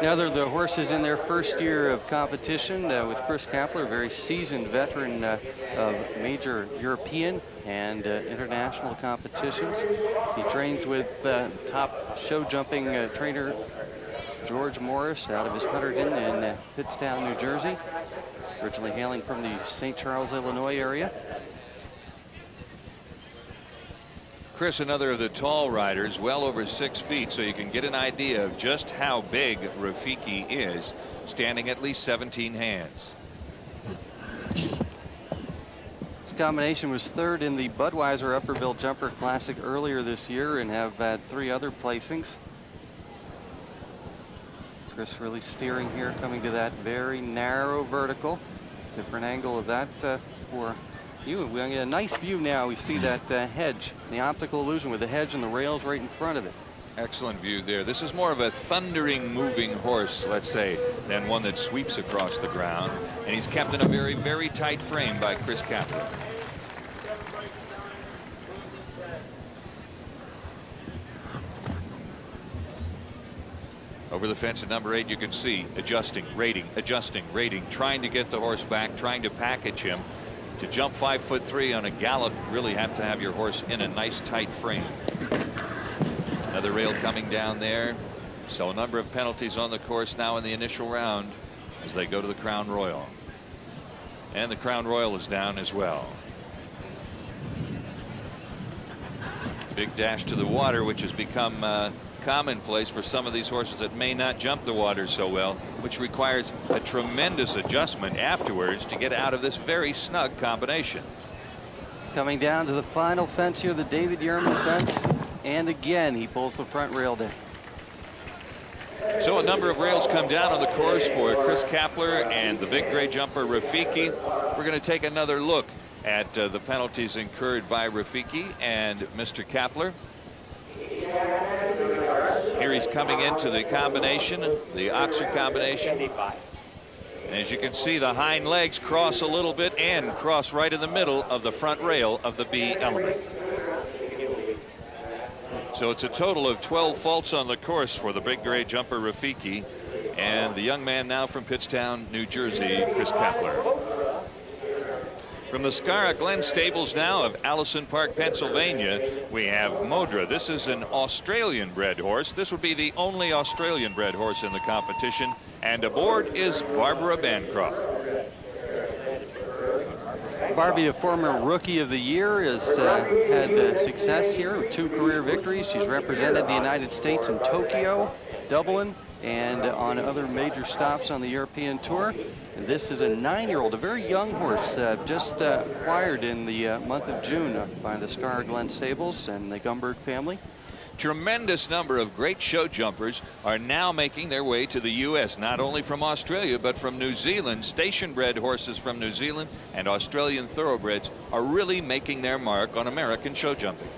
Now they're the horses in their first year of competition with Chris Kapler, a very seasoned veteran of major European and international competitions. He trains with the top show jumping trainer George Morris out of his Hunterdon in Pittstown, New Jersey, originally hailing from the St. Charles, Illinois area. Chris, another of the tall riders, well over 6 feet, so you can get an idea of just how big Rafiki is, standing at least 17 hands. This combination was third in the Budweiser Upperville Jumper Classic earlier this year and have had 3 other placings. Chris really steering here, coming to that very narrow vertical. Different angle of that for you. We get a nice view now. We see that hedge, the optical illusion with the hedge and the rails right in front of it. Excellent view there. This is more of a thundering moving horse, let's say, than one that sweeps across the ground. And he's kept in a very, very tight frame by Chris Kapler. Over the fence at number 8, you can see adjusting, rating, trying to get the horse back, trying to package him. To jump 5'3" on a gallop, you really have to have your horse in a nice tight frame. Another rail coming down there. So a number of penalties on the course now in the initial round as they go to the Crown Royal. And the Crown Royal is down as well. Big dash to the water, which has become commonplace for some of these horses that may not jump the water so well, which requires a tremendous adjustment afterwards to get out of this very snug combination. Coming down to the final fence here, the David Yurman fence, and again he pulls the front rail down. So a number of rails come down on the course for Chris Kapler and the big gray jumper Rafiki. We're going to take another look at the penalties incurred by Rafiki and Mr. Kapler. Here he's coming into the combination, the Oxford combination. And as you can see, the hind legs cross a little bit and cross right in the middle of the front rail of the B element. So it's a total of 12 faults on the course for the big gray jumper Rafiki and the young man now from Pittstown, New Jersey, Chris Kapler. From the Scarra Glen stables now of Allison Park, Pennsylvania, we have Modra. This is an Australian bred horse. This would be the only Australian bred horse in the competition. And aboard is Barbara Bancroft. Barbie, a former Rookie of the Year, has had success here with 2 career victories. She's represented the United States in Tokyo, Dublin, and on other major stops on the European Tour. And this is a 9-year-old, a very young horse, just acquired in the month of June by the Scarra Glen stables and the Gumberg family. Tremendous number of great show jumpers are now making their way to the U.S., not only from Australia, but from New Zealand. Station-bred horses from New Zealand and Australian thoroughbreds are really making their mark on American show jumping.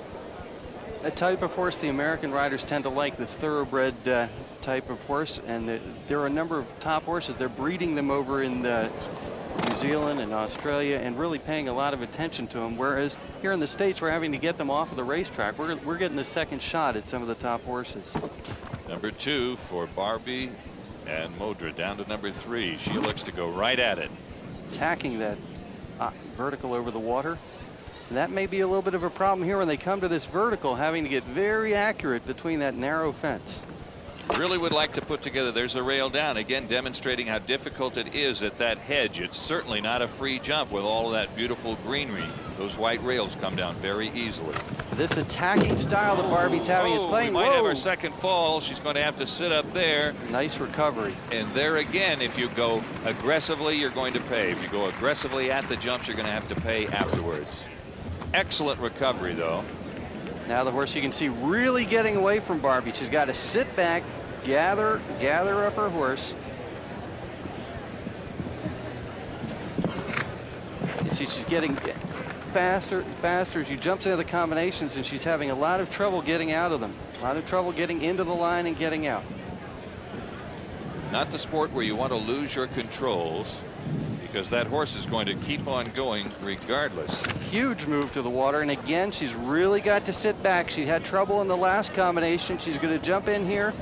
A type of horse the American riders tend to like, the thoroughbred type of horse, and there are a number of top horses. They're breeding them over in New Zealand and Australia and really paying a lot of attention to them, whereas here in the States we're having to get them off of the racetrack. We're getting the second shot at some of the top horses. Number 2 for Barbie and Modra, down to number 3. She looks to go right at it. Attacking that vertical over the water. And that may be a little bit of a problem here when they come to this vertical, having to get very accurate between that narrow fence. Really would like to put together, there's a rail down, again demonstrating how difficult it is at that hedge. It's certainly not a free jump with all of that beautiful greenery. Those white rails come down very easily. This attacking style that Barbie's having is playing. We might have our second fall. She's going to have to sit up there. Nice recovery. And there again, if you go aggressively, you're going to pay. If you go aggressively at the jumps, you're going to have to pay afterwards. Excellent recovery, though. Now the horse, you can see, really getting away from Barbie. She's got to sit back, gather up her horse. You see she's getting faster and faster as she jumps into the combinations, and she's having a lot of trouble getting out of them. A lot of trouble getting into the line and getting out. Not the sport where you want to lose your controls, because that horse is going to keep on going regardless. Huge move to the water, and again, she's really got to sit back. She had trouble in the last combination. She's going to jump in here.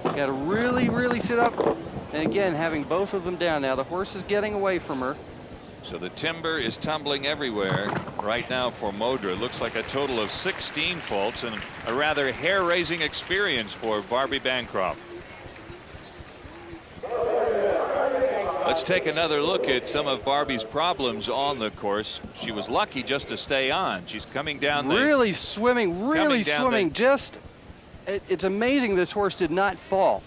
Got to really sit up. And again, having both of them down. Now the horse is getting away from her. So the timber is tumbling everywhere right now for Modra. It looks like a total of 16 faults, and a rather hair-raising experience for Barbie Bancroft. Let's take another look at some of Barbie's problems on the course. She was lucky just to stay on. She's coming down the... Really swimming. Just, it's amazing this horse did not fall.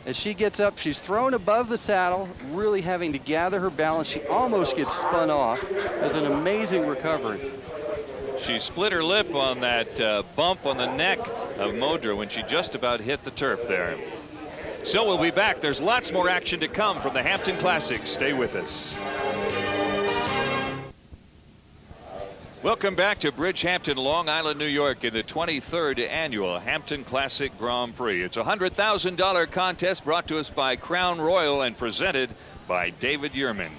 As she gets up, she's thrown above the saddle, really having to gather her balance. She almost gets spun off. It was an amazing recovery. She split her lip on that bump on the neck of Modra when she just about hit the turf there. So we'll be back. There's lots more action to come from the Hampton Classic. Stay with us. Welcome back to Bridgehampton, Long Island, New York, in the 23rd annual Hampton Classic Grand Prix. It's a $100,000 contest brought to us by Crown Royal and presented by David Yurman.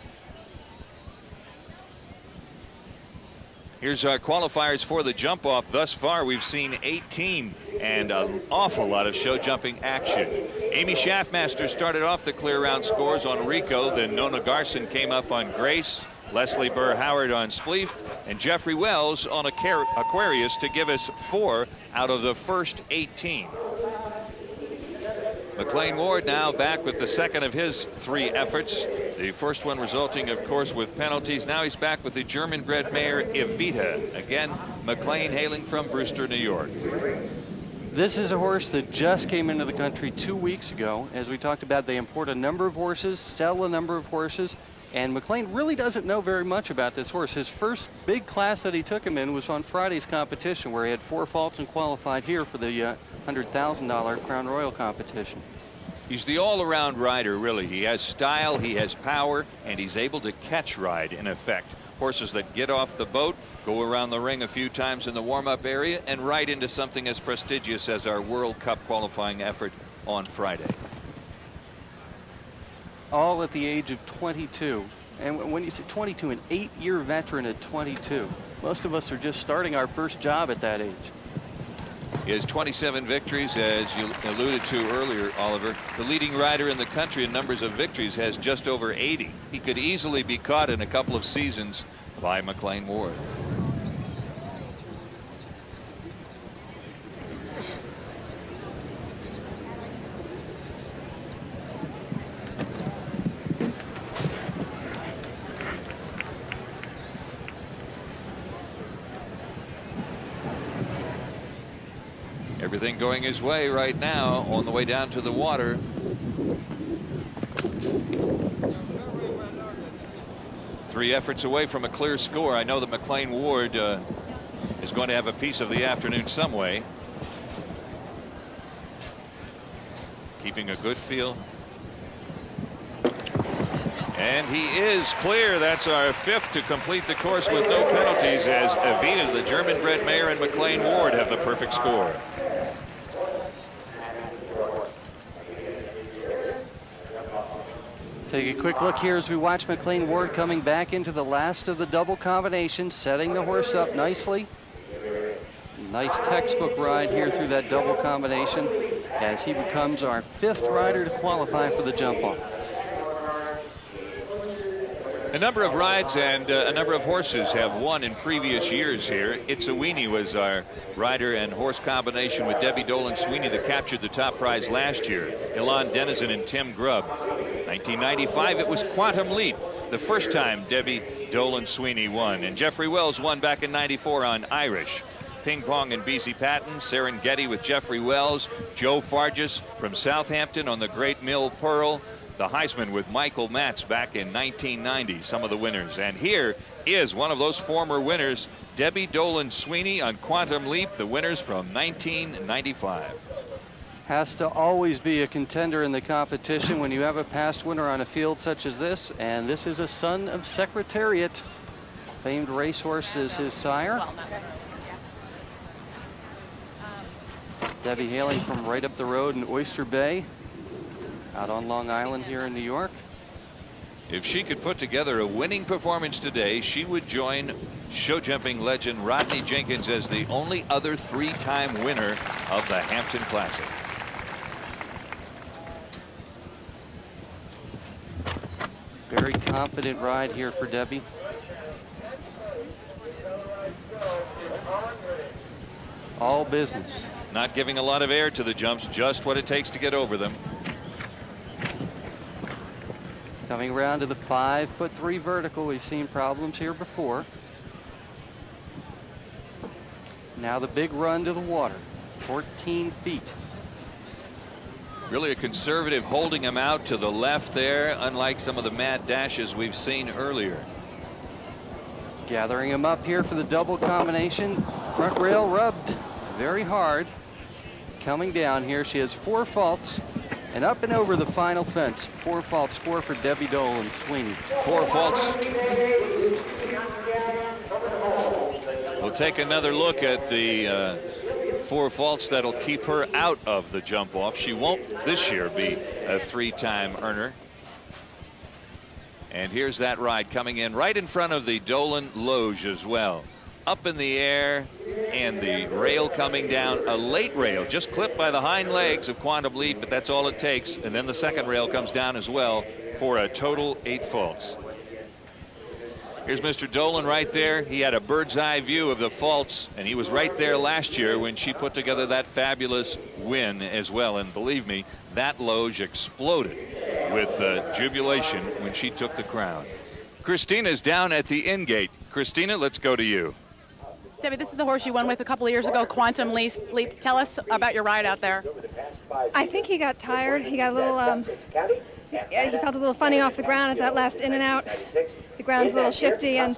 Here's our qualifiers for the jump off. Thus far, we've seen 18 and an awful lot of show jumping action. Amy Schaffmaster started off the clear round scores on Rico. Then Nona Garson came up on Grace. Leslie Burr Howard on Spleeft, and Jeffrey Wells on Aquarius to give us 4 out of the first 18. McLean Ward now back with the second of his 3 efforts. The first one resulting, of course, with penalties. Now he's back with the German-bred mare Evita. Again, McLean hailing from Brewster, New York. This is a horse that just came into the country 2 weeks ago. As we talked about, they import a number of horses, sell a number of horses, and McLean really doesn't know very much about this horse. His first big class that he took him in was on Friday's competition, where he had 4 faults and qualified here for the $100,000 Crown Royal competition. He's the all-around rider, really. He has style, he has power, and he's able to catch ride, in effect. Horses that get off the boat, go around the ring a few times in the warm-up area, and ride into something as prestigious as our World Cup qualifying effort on Friday. All at the age of 22. And when you say 22, an 8-year veteran at 22. Most of us are just starting our first job at that age. He has 27 victories, as you alluded to earlier, Oliver. The leading rider in the country in numbers of victories has just over 80. He could easily be caught in a couple of seasons by McLean Ward. Everything going his way right now on the way down to the water. Three efforts away from a clear score. I know that McLean Ward is going to have a piece of the afternoon some way. Keeping a good feel. And he is clear. That's our 5th to complete the course with no penalties, as Evita, the German-bred mare, and McLean Ward have the perfect score. Take a quick look here as we watch McLean Ward coming back into the last of the double combinations, setting the horse up nicely. Nice textbook ride here through that double combination as he becomes our 5th rider to qualify for the jump off. A number of rides and a number of horses have won in previous years here. Itzawini was our rider and horse combination with Debbie Dolan Sweeney that captured the top prize last year. Ilan Denizen and Tim Grubb. 1995, it was Quantum Leap, the first time Debbie Dolan Sweeney won. And Jeffrey Wells won back in '94 on Irish. Ping Pong and BZ Patton, Serengeti with Jeffrey Wells, Joe Fargus from Southampton on the Great Mill Pearl, the Heisman with Michael Matz back in 1990, some of the winners. And here is one of those former winners, Debbie Dolan-Sweeney on Quantum Leap, the winners from 1995. Has to always be a contender in the competition when you have a past winner on a field such as this, and this is a son of Secretariat. Famed racehorse is his sire. Debbie hailing from right up the road in Oyster Bay, out on Long Island here in New York. If she could put together a winning performance today, she would join show jumping legend Rodney Jenkins as the only other three-time winner of the Hampton Classic. Very confident ride here for Debbie. All business. Not giving a lot of air to the jumps, just what it takes to get over them. Coming around to the 5'3" vertical. We've seen problems here before. Now the big run to the water, 14 feet. Really a conservative holding him out to the left there, unlike some of the mad dashes we've seen earlier. Gathering him up here for the double combination. Front rail rubbed very hard. Coming down here, she has 4 faults and up and over the final fence. 4-fault score for Debbie Dolan-Sweeney. 4 faults. We'll take another look at the 4 faults that'll keep her out of the jump off. She won't this year be a 3-time earner. And here's that ride coming in right in front of the Dolan Loge as well. Up in the air, and the rail coming down, a late rail just clipped by the hind legs of Quantum Leap, but that's all it takes. And then the second rail comes down as well for a total 8 faults. Here's Mr. Dolan right there. He had a bird's eye view of the faults, and he was right there last year when she put together that fabulous win as well. And believe me, that Loge exploded with jubilation when she took the crown. Christina's down at the in gate. Christina, let's go to you. Debbie, this is the horse you won with a couple of years ago, Quantum Leap. Tell us about your ride out there. I think he got tired. He got a little, he felt a little funny off the ground at that last in and out. The ground's a little shifty, and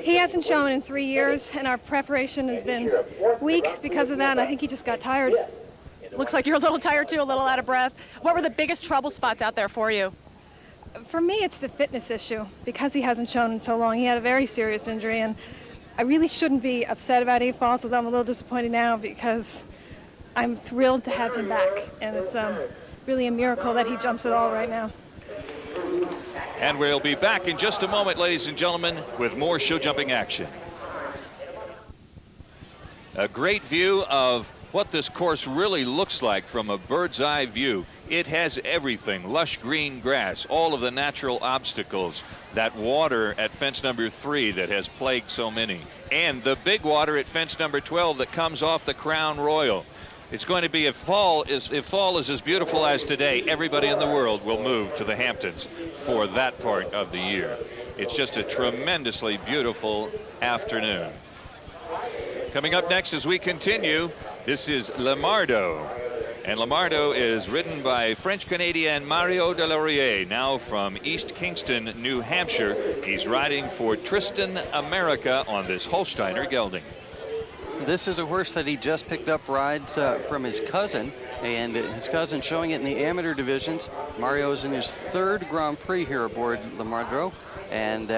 he hasn't shown in 3 years, and our preparation has been weak because of that, and I think he just got tired. Looks like you're a little tired too, a little out of breath. What were the biggest trouble spots out there for you? For me, it's the fitness issue, because he hasn't shown in so long. He had a very serious injury, and I really shouldn't be upset about 8 faults, although I'm a little disappointed now because I'm thrilled to have him back, and it's really a miracle that he jumps at all right now. And we'll be back in just a moment, ladies and gentlemen, with more show jumping action. A great view of what this course really looks like from a bird's eye view. It has everything: lush green grass, all of the natural obstacles, that water at fence number 3 that has plagued so many, and the big water at fence number 12 that comes off the Crown Royal. It's going to be, if fall is as beautiful as today, everybody in the world will move to the Hamptons for that part of the year. It's just a tremendously beautiful afternoon. Coming up next as we continue, this is Lamardo. And Lamardo is ridden by French-Canadian Mario Delaurier, now from East Kingston, New Hampshire. He's riding for Tristan America on this Holsteiner gelding. This is a horse that he just picked up rides from his cousin, and his cousin showing it in the amateur divisions. Mario's in his 3rd Grand Prix here aboard Lamardo, and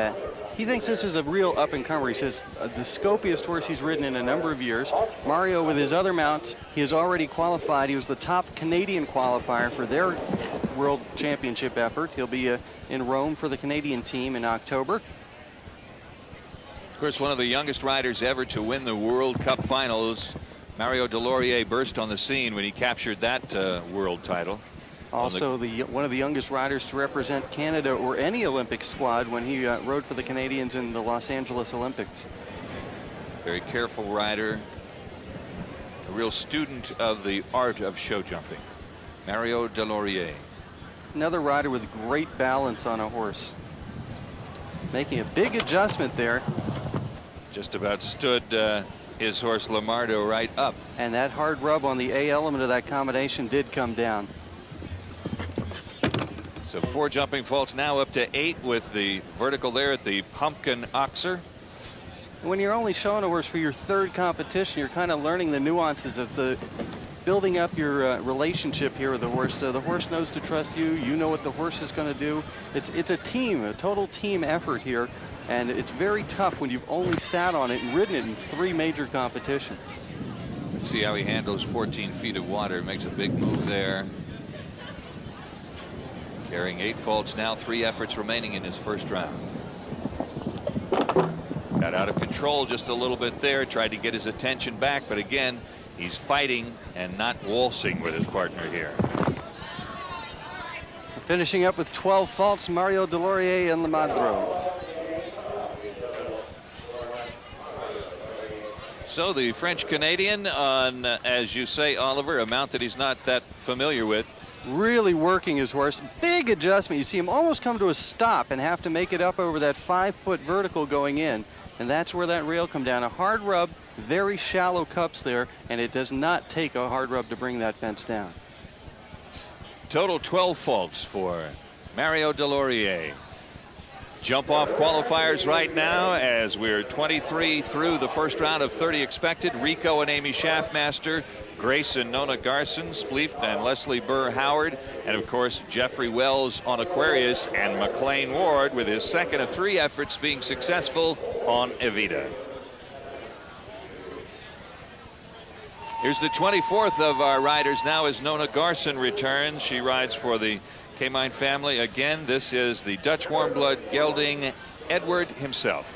he thinks this is a real up-and-comer. He says the scopiest horse he's ridden in a number of years. Mario, with his other mounts, he has already qualified. He was the top Canadian qualifier for their World Championship effort. He'll be in Rome for the Canadian team in October. Of course, one of the youngest riders ever to win the World Cup finals. Mario Delaurier burst on the scene when he captured that world title. Also, one of the youngest riders to represent Canada or any Olympic squad when he rode for the Canadians in the Los Angeles Olympics. Very careful rider, a real student of the art of show jumping. Mario Delaurier. Another rider with great balance on a horse. Making a big adjustment there. Just about stood his horse Lamardo right up. And that hard rub on the A element of that combination did come down. So 4 jumping faults, now up to 8 with the vertical there at the pumpkin oxer. When you're only showing a horse for your 3rd competition, you're kind of learning the nuances of the building up your relationship here with the horse. So the horse knows to trust you. You know what the horse is going to do. It's a team, a total team effort here. And it's very tough when you've only sat on it and ridden it in 3 major competitions. Let's see how he handles 14 feet of water. Makes a big move there. Carrying 8 faults now, 3 efforts remaining in his first round. Got out of control just a little bit there. Tried to get his attention back, but again, he's fighting and not waltzing with his partner here. Finishing up with 12 faults, Mario Delorier and Lamadro. So the French Canadian on, as you say, Oliver, a mount that he's not that familiar with. Really working his horse. Big adjustment. You see him almost come to a stop and have to make it up over that 5-foot vertical going in. And that's where that rail come down. A hard rub, very shallow cups there, and it does not take a hard rub to bring that fence down. Total 12 faults for Mario Delorier. Jump off qualifiers right now as we're 23 through the first round of 30 expected. Rico and Amy Schaffmaster, Grace and Nona Garson, Spleeft and Leslie Burr Howard, and of course Jeffrey Wells on Aquarius, and McLean Ward with his 2nd of 3 efforts being successful on Evita. Here's the 24th of our riders now as Nona Garson returns. She rides for the K-Mine family. Again, this is the Dutch warm blood gelding Edward himself.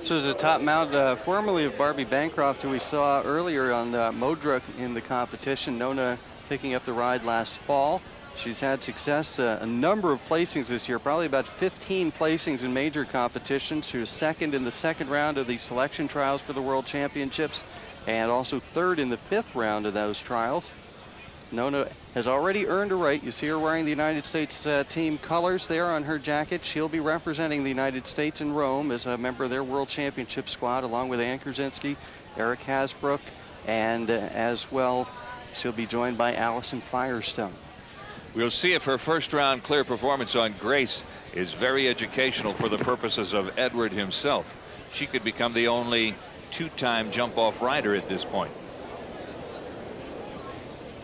So is a top mount formerly of Barbie Bancroft, who we saw earlier on Modra in the competition. Nona picking up the ride last fall. She's had success, a number of placings this year, probably about 15 placings in major competitions. She was 2nd in the 2nd round of the selection trials for the World Championships, and also 3rd in the 5th round of those trials. Nona has already earned a right. You see her wearing the United States team colors there on her jacket. She'll be representing the United States in Rome as a member of their World Championship squad, along with Ann Krasinski, Eric Hasbrook, and as well, she'll be joined by Allison Firestone. We'll see if her first round clear performance on Grace is very educational for the purposes of Edward himself. She could become the only 2-time jump off rider at this point.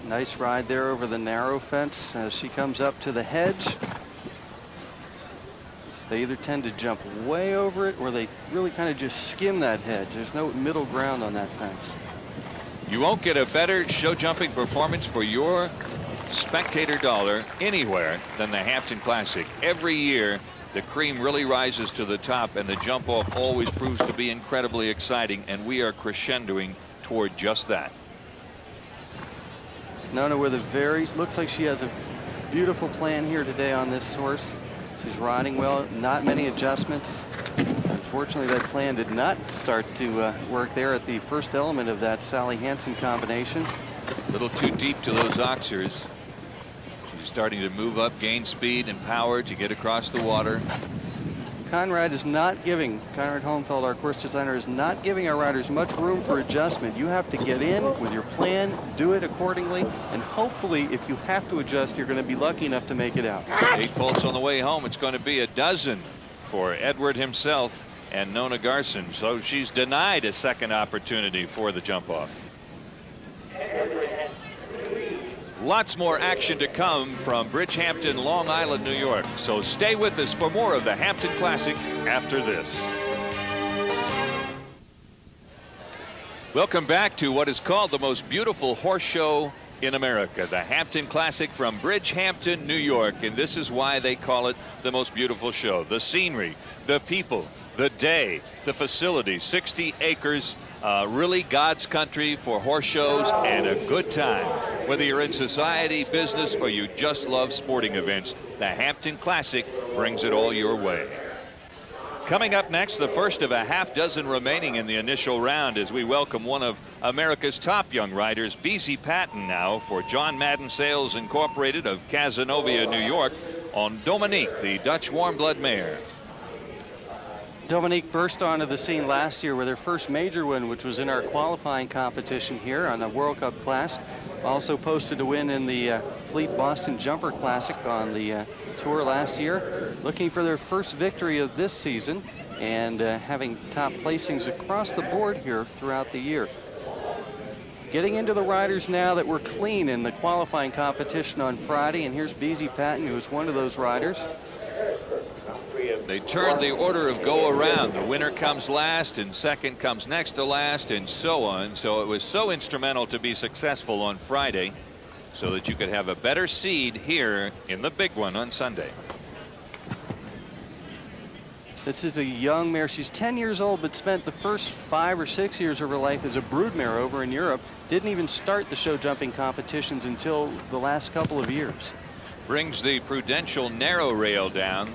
Nice ride there over the narrow fence as she comes up to the hedge. They either tend to jump way over it or they really kind of just skim that hedge. There's no middle ground on that fence. You won't get a better show jumping performance for your spectator dollar anywhere than the Hampton Classic. Every year the cream really rises to the top, and the jump off always proves to be incredibly exciting, and we are crescendoing toward just that. Nona with a very, looks like she has a beautiful plan here today on this horse. She's riding well, not many adjustments. Unfortunately, that plan did not start to work there at the first element of that Sally Hansen combination. A little too deep to those oxers. She's starting to move up, gain speed and power to get across the water. Conrad Holmfeld, our course designer, is not giving our riders much room for adjustment. You have to get in with your plan, do it accordingly, and hopefully if you have to adjust, you're going to be lucky enough to make it out. 8 faults on the way home. It's going to be a dozen for Edward himself and Nona Garson. So she's denied a 2nd opportunity for the jump off. Lots more action to come from Bridgehampton, Long Island, New York. So stay with us for more of the Hampton Classic after this. Welcome back to what is called the most beautiful horse show in America, the Hampton Classic from Bridgehampton, New York. And this is why they call it the most beautiful show. The scenery, the people, the day, the facility, 60 acres, really God's country for horse shows and a good time. Whether you're in society, business, or you just love sporting events, the Hampton Classic brings it all your way. Coming up next, the first of a half dozen remaining in the initial round as we welcome one of America's top young riders, Beezy Patton, now for John Madden Sales Incorporated of Cazenovia, New York, on Dominique, the Dutch warm blood mare. Dominique burst onto the scene last year with her first major win, which was in our qualifying competition here on the World Cup class. Also posted a win in the Fleet Boston Jumper Classic on the tour last year. Looking for their first victory of this season and having top placings across the board here throughout the year. Getting into the riders now that were clean in the qualifying competition on Friday, and here's BZ Patton, who was one of those riders. They turned the order of go around. The winner comes last, and second comes next to last, and so on. So it was so instrumental to be successful on Friday so that you could have a better seed here in the big one on Sunday. This is a young mare. She's 10 years old, but spent the first 5 or 6 years of her life as a broodmare over in Europe. Didn't even start the show jumping competitions until the last couple of years. Brings the Prudential narrow rail down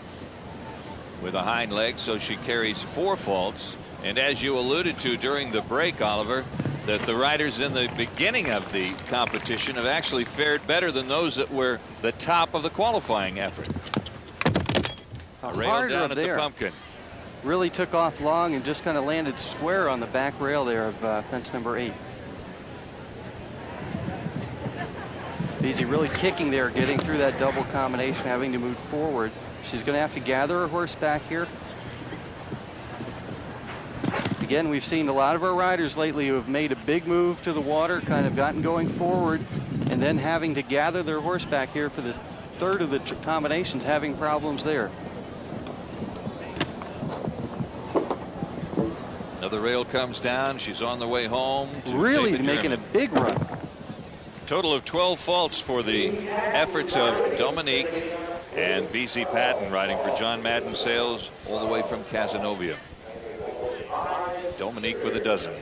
with a hind leg, so she carries 4 faults. And as you alluded to during the break, Oliver, that the riders in the beginning of the competition have actually fared better than those that were the top of the qualifying effort. Rail down at the pumpkin. Really took off long and just kind of landed square on the back rail there of fence number 8. BZ really kicking there, getting through that double combination, having to move forward. She's going to have to gather her horse back here. Again, we've seen a lot of our riders lately who have made a big move to the water, kind of gotten going forward, and then having to gather their horse back here for this third of the combinations, having problems there. Another rail comes down. She's on the way home. Really making a big run. Total of 12 faults for the efforts of Dominique and BZ Patton, riding for John Madden Sales all the way from Cazenovia. Dominique with a dozen.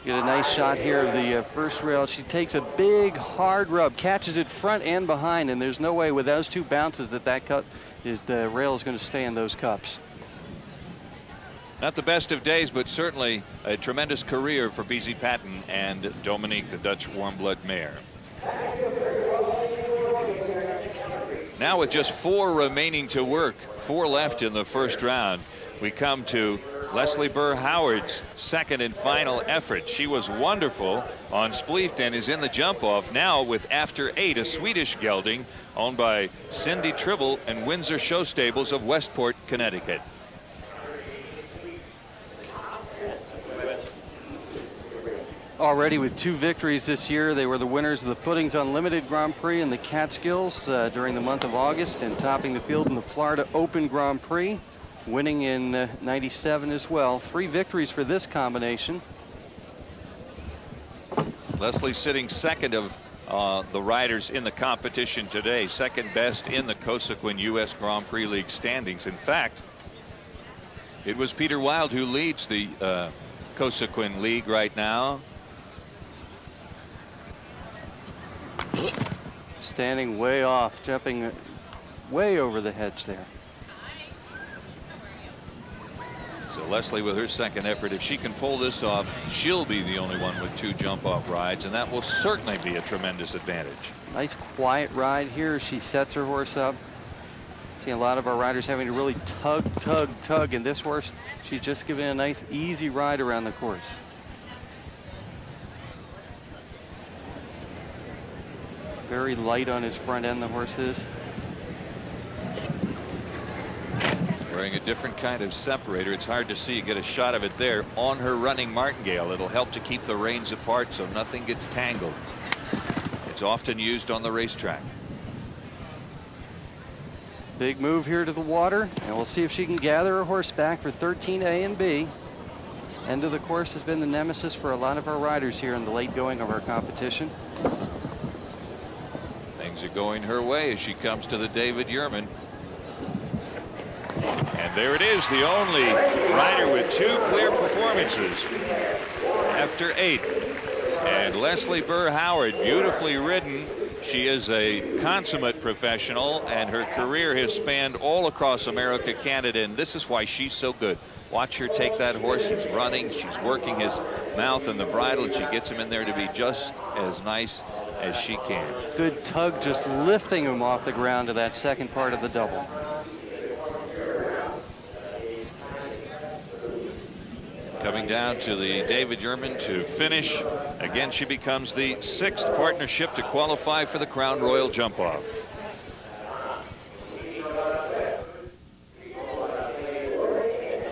Get a nice shot here of the first rail. She takes a big hard rub, catches it front and behind, and there's no way with those 2 bounces that the rail is going to stay in those cups. Not the best of days, but certainly a tremendous career for BZ Patton and Dominique, the Dutch warm blood mare. Now with just 4 remaining to work, 4 left in the first round, we come to Leslie Burr Howard's second and final effort. She was wonderful on Spleeft and is in the jump off now with After 8, a Swedish gelding owned by Cindy Tribble and Windsor Show Stables of Westport, Connecticut. Already with 2 victories this year. They were the winners of the Footings Unlimited Grand Prix in the Catskills during the month of August, and topping the field in the Florida Open Grand Prix, winning in '97 as well. 3 victories for this combination. Leslie sitting second of the riders in the competition today, second best in the Cosequin U.S. Grand Prix League standings. In fact, it was Peter Wild who leads the Cosequin League right now. Standing way off, jumping way over the hedge there. So Leslie with her second effort, if she can pull this off, she'll be the only one with 2 jump off rides, and that will certainly be a tremendous advantage. Nice quiet ride here. She sets her horse up. See a lot of our riders having to really tug, and this horse, she's just giving a nice easy ride around the course. Very light on his front end, the horse is. Wearing a different kind of separator. It's hard to see. You get a shot of it there on her running martingale. It'll help to keep the reins apart so nothing gets tangled. It's often used on the racetrack. Big move here to the water, and we'll see if she can gather her horse back for 13A and B. End of the course has been the nemesis for a lot of our riders here in the late going of our competition. Things are going her way as she comes to the David Yurman. And there it is, the only rider with 2 clear performances after 8. And Leslie Burr Howard, beautifully ridden. She is a consummate professional, and her career has spanned all across America, Canada, and this is why she's so good. Watch her take that horse. He's running. She's working his mouth and the bridle, and she gets him in there to be just as nice as she can. Good tug, just lifting him off the ground to that second part of the double. Coming down to the David Yurman to finish. Again, she becomes the 6th partnership to qualify for the Crown Royal jump-off.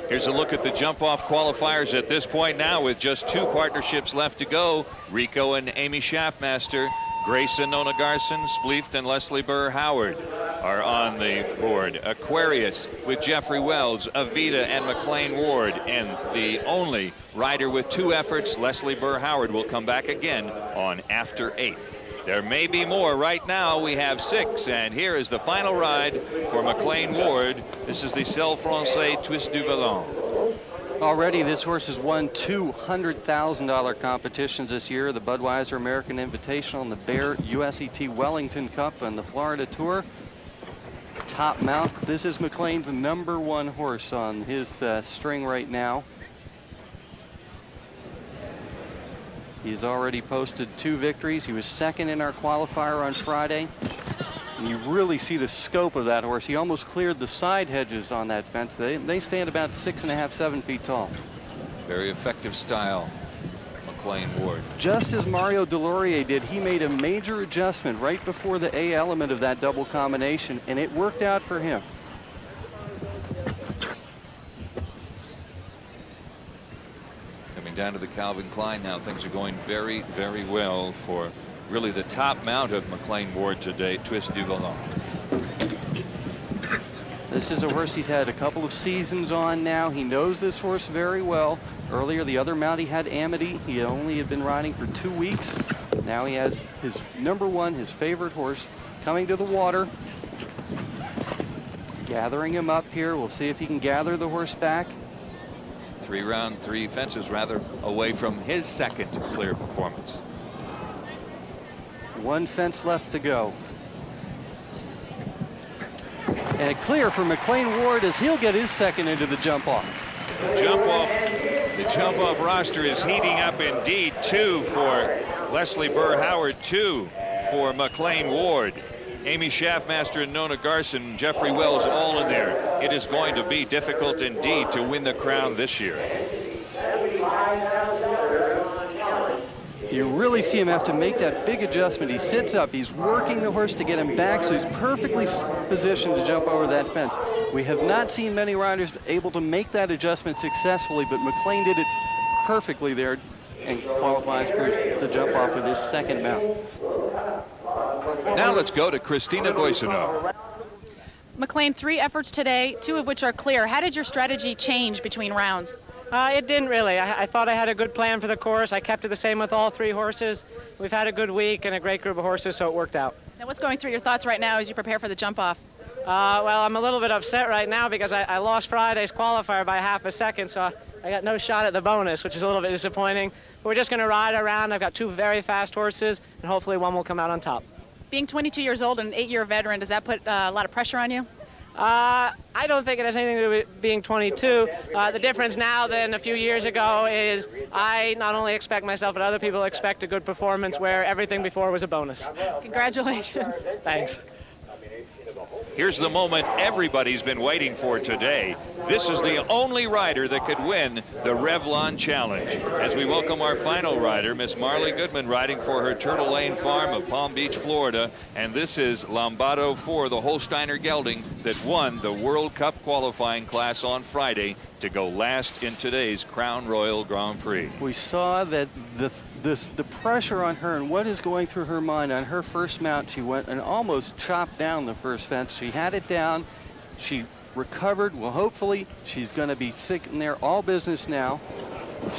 Here's a look at the jump-off qualifiers at this point now, with just 2 partnerships left to go. Rico and Amy Schaffmaster, Grace and Nona Garson, Spleeft and Leslie Burr Howard are on the board. Aquarius with Jeffrey Wells, Avita and McLean Ward, and the only rider with 2 efforts, Leslie Burr Howard, will come back again on after 8. There may be more. Right now we have 6, and here is the final ride for McLean Ward. This is the Selle Francais Twist du Vallon. Already this horse has won $200,000 competitions this year, the Budweiser American Invitational and the Bear USET Wellington Cup and the Florida Tour. Top mount. This is McLean's #1 horse on his string right now. He's already posted 2 victories. He was 2nd in our qualifier on Friday. And you really see the scope of that horse. He almost cleared the side hedges on that fence. They stand about 6.5, 7 feet tall. Very effective style, McLean Ward. Just as Mario Delorier did, he made a major adjustment right before the A element of that double combination, and it worked out for him. Down to the Calvin Klein now. Things are going very, very well for really the top mount of McLean Ward today, Twist du Vallon. This is a horse he's had a couple of seasons on now. He knows this horse very well. Earlier, the other mount he had, Amity, he only had been riding for 2 weeks. Now he has his #1, his favorite horse, coming to the water. Gathering him up here. We'll see if he can gather the horse back. 3 round, 3 fences rather away from his 2nd clear performance. 1 fence left to go. And clear for McLean Ward as he'll get his 2nd into the jump-off. The jump-off roster is heating up indeed. 2 for Leslie Burr Howard, 2 for McLean Ward. Amy Schaffmaster and Nona Garson, Jeffrey Wells all in there. It is going to be difficult indeed to win the crown this year. You really see him have to make that big adjustment. He sits up, he's working the horse to get him back, so he's perfectly positioned to jump over that fence. We have not seen many riders able to make that adjustment successfully, but McLean did it perfectly there and qualifies for the jump off with his 2nd mount. Now let's go to Christina Boissonneau. McLean, 3 efforts today, 2 of which are clear. How did your strategy change between rounds? It didn't really. I thought I had a good plan for the course. I kept it the same with all 3 horses. We've had a good week and a great group of horses, so it worked out. Now, what's going through your thoughts right now as you prepare for the jump-off? Well, I'm a little bit upset right now because I lost Friday's qualifier by half a second, so I got no shot at the bonus, which is a little bit disappointing. But we're just going to ride around. I've got 2 very fast horses, and hopefully one will come out on top. Being 22 years old and an 8-year veteran, does that put a lot of pressure on you? I don't think it has anything to do with being 22. The difference now than a few years ago is I not only expect myself, but other people expect a good performance where everything before was a bonus. Congratulations. Thanks. Here's the moment everybody's been waiting for today. This is the only rider that could win the Revlon Challenge. As we welcome our final rider, Miss Marley Goodman, riding for her Turtle Lane Farm of Palm Beach, Florida. And this is Lombado 4, the Holsteiner gelding that won the World Cup qualifying class on Friday to go last in today's Crown Royal Grand Prix. We saw that the pressure on her and what is going through her mind. On her first mount, she went and almost chopped down the first fence. She had it down. She recovered. Well, hopefully she's going to be sitting there all business now.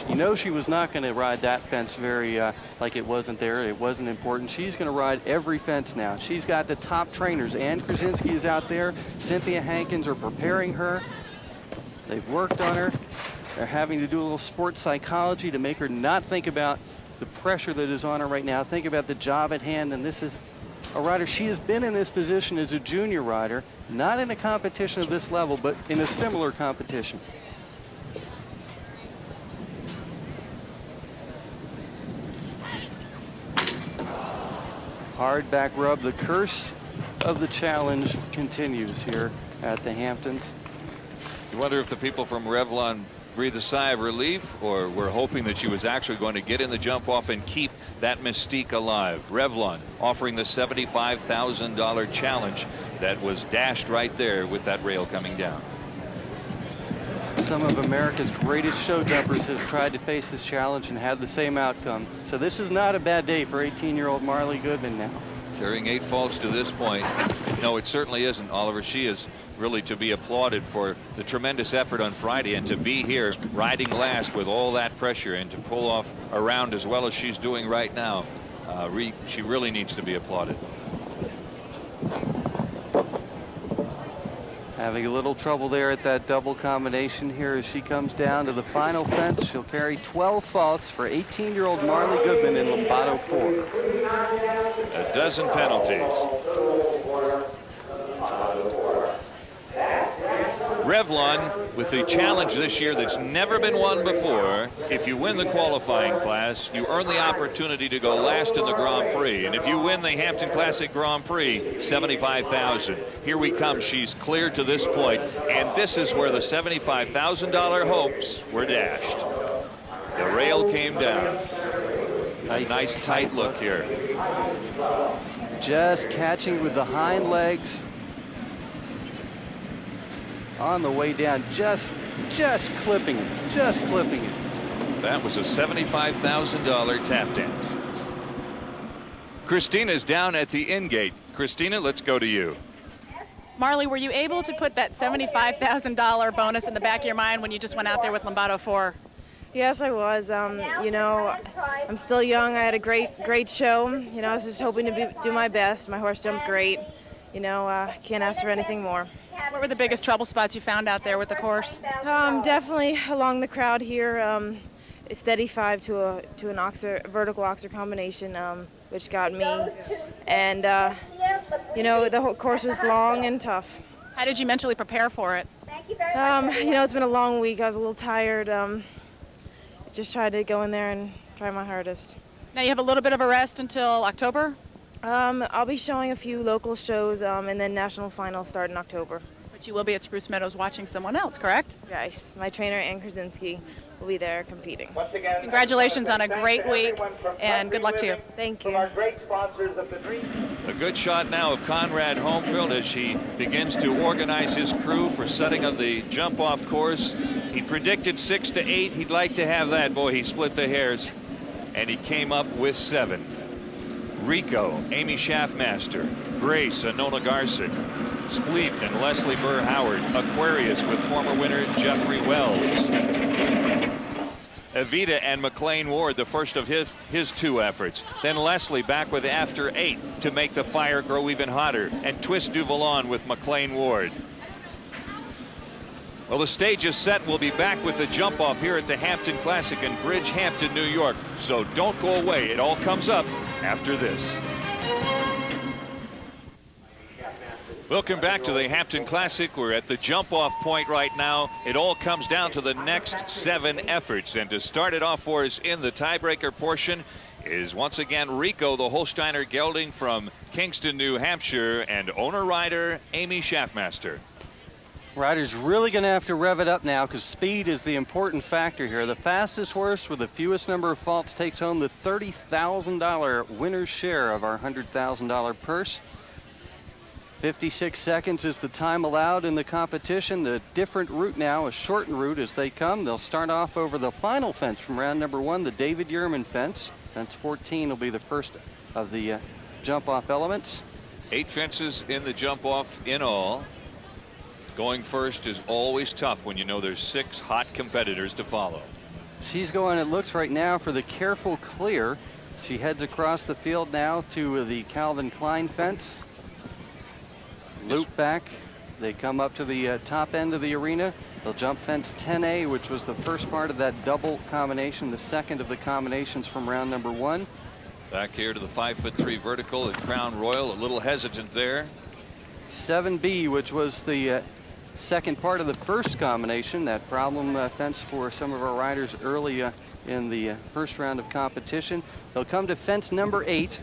You know she was not going to ride that fence very like it wasn't there. It wasn't important. She's going to ride every fence now. She's got the top trainers. Ann Krasinski is out there. Cynthia Hankins are preparing her. They've worked on her. They're having to do a little sports psychology to make her not think about the pressure that is on her right now. Think about the job at hand, and this is a rider. She has been in this position as a junior rider, not in a competition of this level, but in a similar competition. Hard back rub. The curse of the challenge continues here at the Hamptons. You wonder if the people from Revlon breathe a sigh of relief, or we're hoping that she was actually going to get in the jump off and keep that mystique alive. Revlon offering the $75,000 challenge that was dashed right there with that rail coming down. Some of America's greatest show jumpers have tried to face this challenge and had the same outcome. So this is not a bad day for 18-year-old Marley Goodman now. Carrying 8 faults to this point. No, it certainly isn't, Oliver. She is really to be applauded for the tremendous effort on Friday, and to be here riding last with all that pressure and to pull off a round as well as she's doing right now. She really needs to be applauded. Having a little trouble there at that double combination here as she comes down to the final fence. She'll carry 12 faults for 18-year-old Marley Goodman in Lombardo 4. A dozen penalties. Revlon with the challenge this year that's never been won before. If you win the qualifying class, you earn the opportunity to go last in the Grand Prix. And if you win the Hampton Classic Grand Prix, $75,000. Here we come. She's cleared to this point, and this is where the $75,000 hopes were dashed. The rail came down. Nice tight look here. Just catching with the hind legs on the way down, just clipping it, just clipping it. That was a $75,000 tap dance. Christina's down at the in gate. Christina, let's go to you. Marley, were you able to put that $75,000 bonus in the back of your mind when you just went out there with Lombardo 4? Yes, I was. You know, I'm still young. I had a great show. You know, I was just hoping to do my best. My horse jumped great. You know, can't ask for anything more. What were the biggest trouble spots you found out there with the course? Definitely along the crowd here. A steady 5 to an vertical oxer combination, which got me. And you know, the whole course was long and tough. How did you mentally prepare for it? You know, it's been a long week. I was a little tired. Just tried to go in there and try my hardest. Now you have a little bit of a rest until October? I'll be showing a few local shows, and then national finals start in October. But you will be at Spruce Meadows watching someone else, correct? Yes, my trainer, Ann Krasinski, will be there competing. Congratulations on a great week, and good luck to you. Thank you. A good shot now of Conrad Homefield as he begins to organize his crew for setting of the jump-off course. He predicted 6 to 8. He'd like to have that. Boy, he split the hairs, and he came up with 7. Rico, Amy Schaffmaster, Grace, Anona Garson, Spleet and Leslie Burr Howard, Aquarius with former winner Jeffrey Wells. Evita and McLean Ward, the first of his 2 efforts. Then Leslie back with After 8 to make the fire grow even hotter. And Twist du Vallon with McLean Ward. Well, the stage is set. We'll be back with the jump off here at the Hampton Classic in Bridgehampton, New York. So don't go away. It all comes up after this. Welcome back to the Hampton Classic. We're at the jump-off point right now. It all comes down to the next 7 efforts. And to start it off for us in the tiebreaker portion is once again Rico, the Holsteiner gelding from Kingston, New Hampshire, and owner-rider Amy Schaffmaster. Rider's really going to have to rev it up now because speed is the important factor here. The fastest horse with the fewest number of faults takes home the $30,000 winner's share of our $100,000 purse. 56 seconds is the time allowed in the competition. The different route now, a shortened route as they come. They'll start off over the final fence from round number 1, the David Yurman fence. Fence 14 will be the first of the jump-off elements. 8 fences in the jump-off in all. Going first is always tough when you know there's 6 hot competitors to follow. She's going, it looks right now, for the careful clear. She heads across the field now to the Calvin Klein fence. Loop back. They come up to the top end of the arena. They'll jump fence 10A, which was the first part of that double combination, the second of the combinations from round number 1. Back here to the 5'3" vertical at Crown Royal, a little hesitant there. 7B, which was the second part of the first combination, that problem fence for some of our riders early in the first round of competition. They'll come to fence number 8.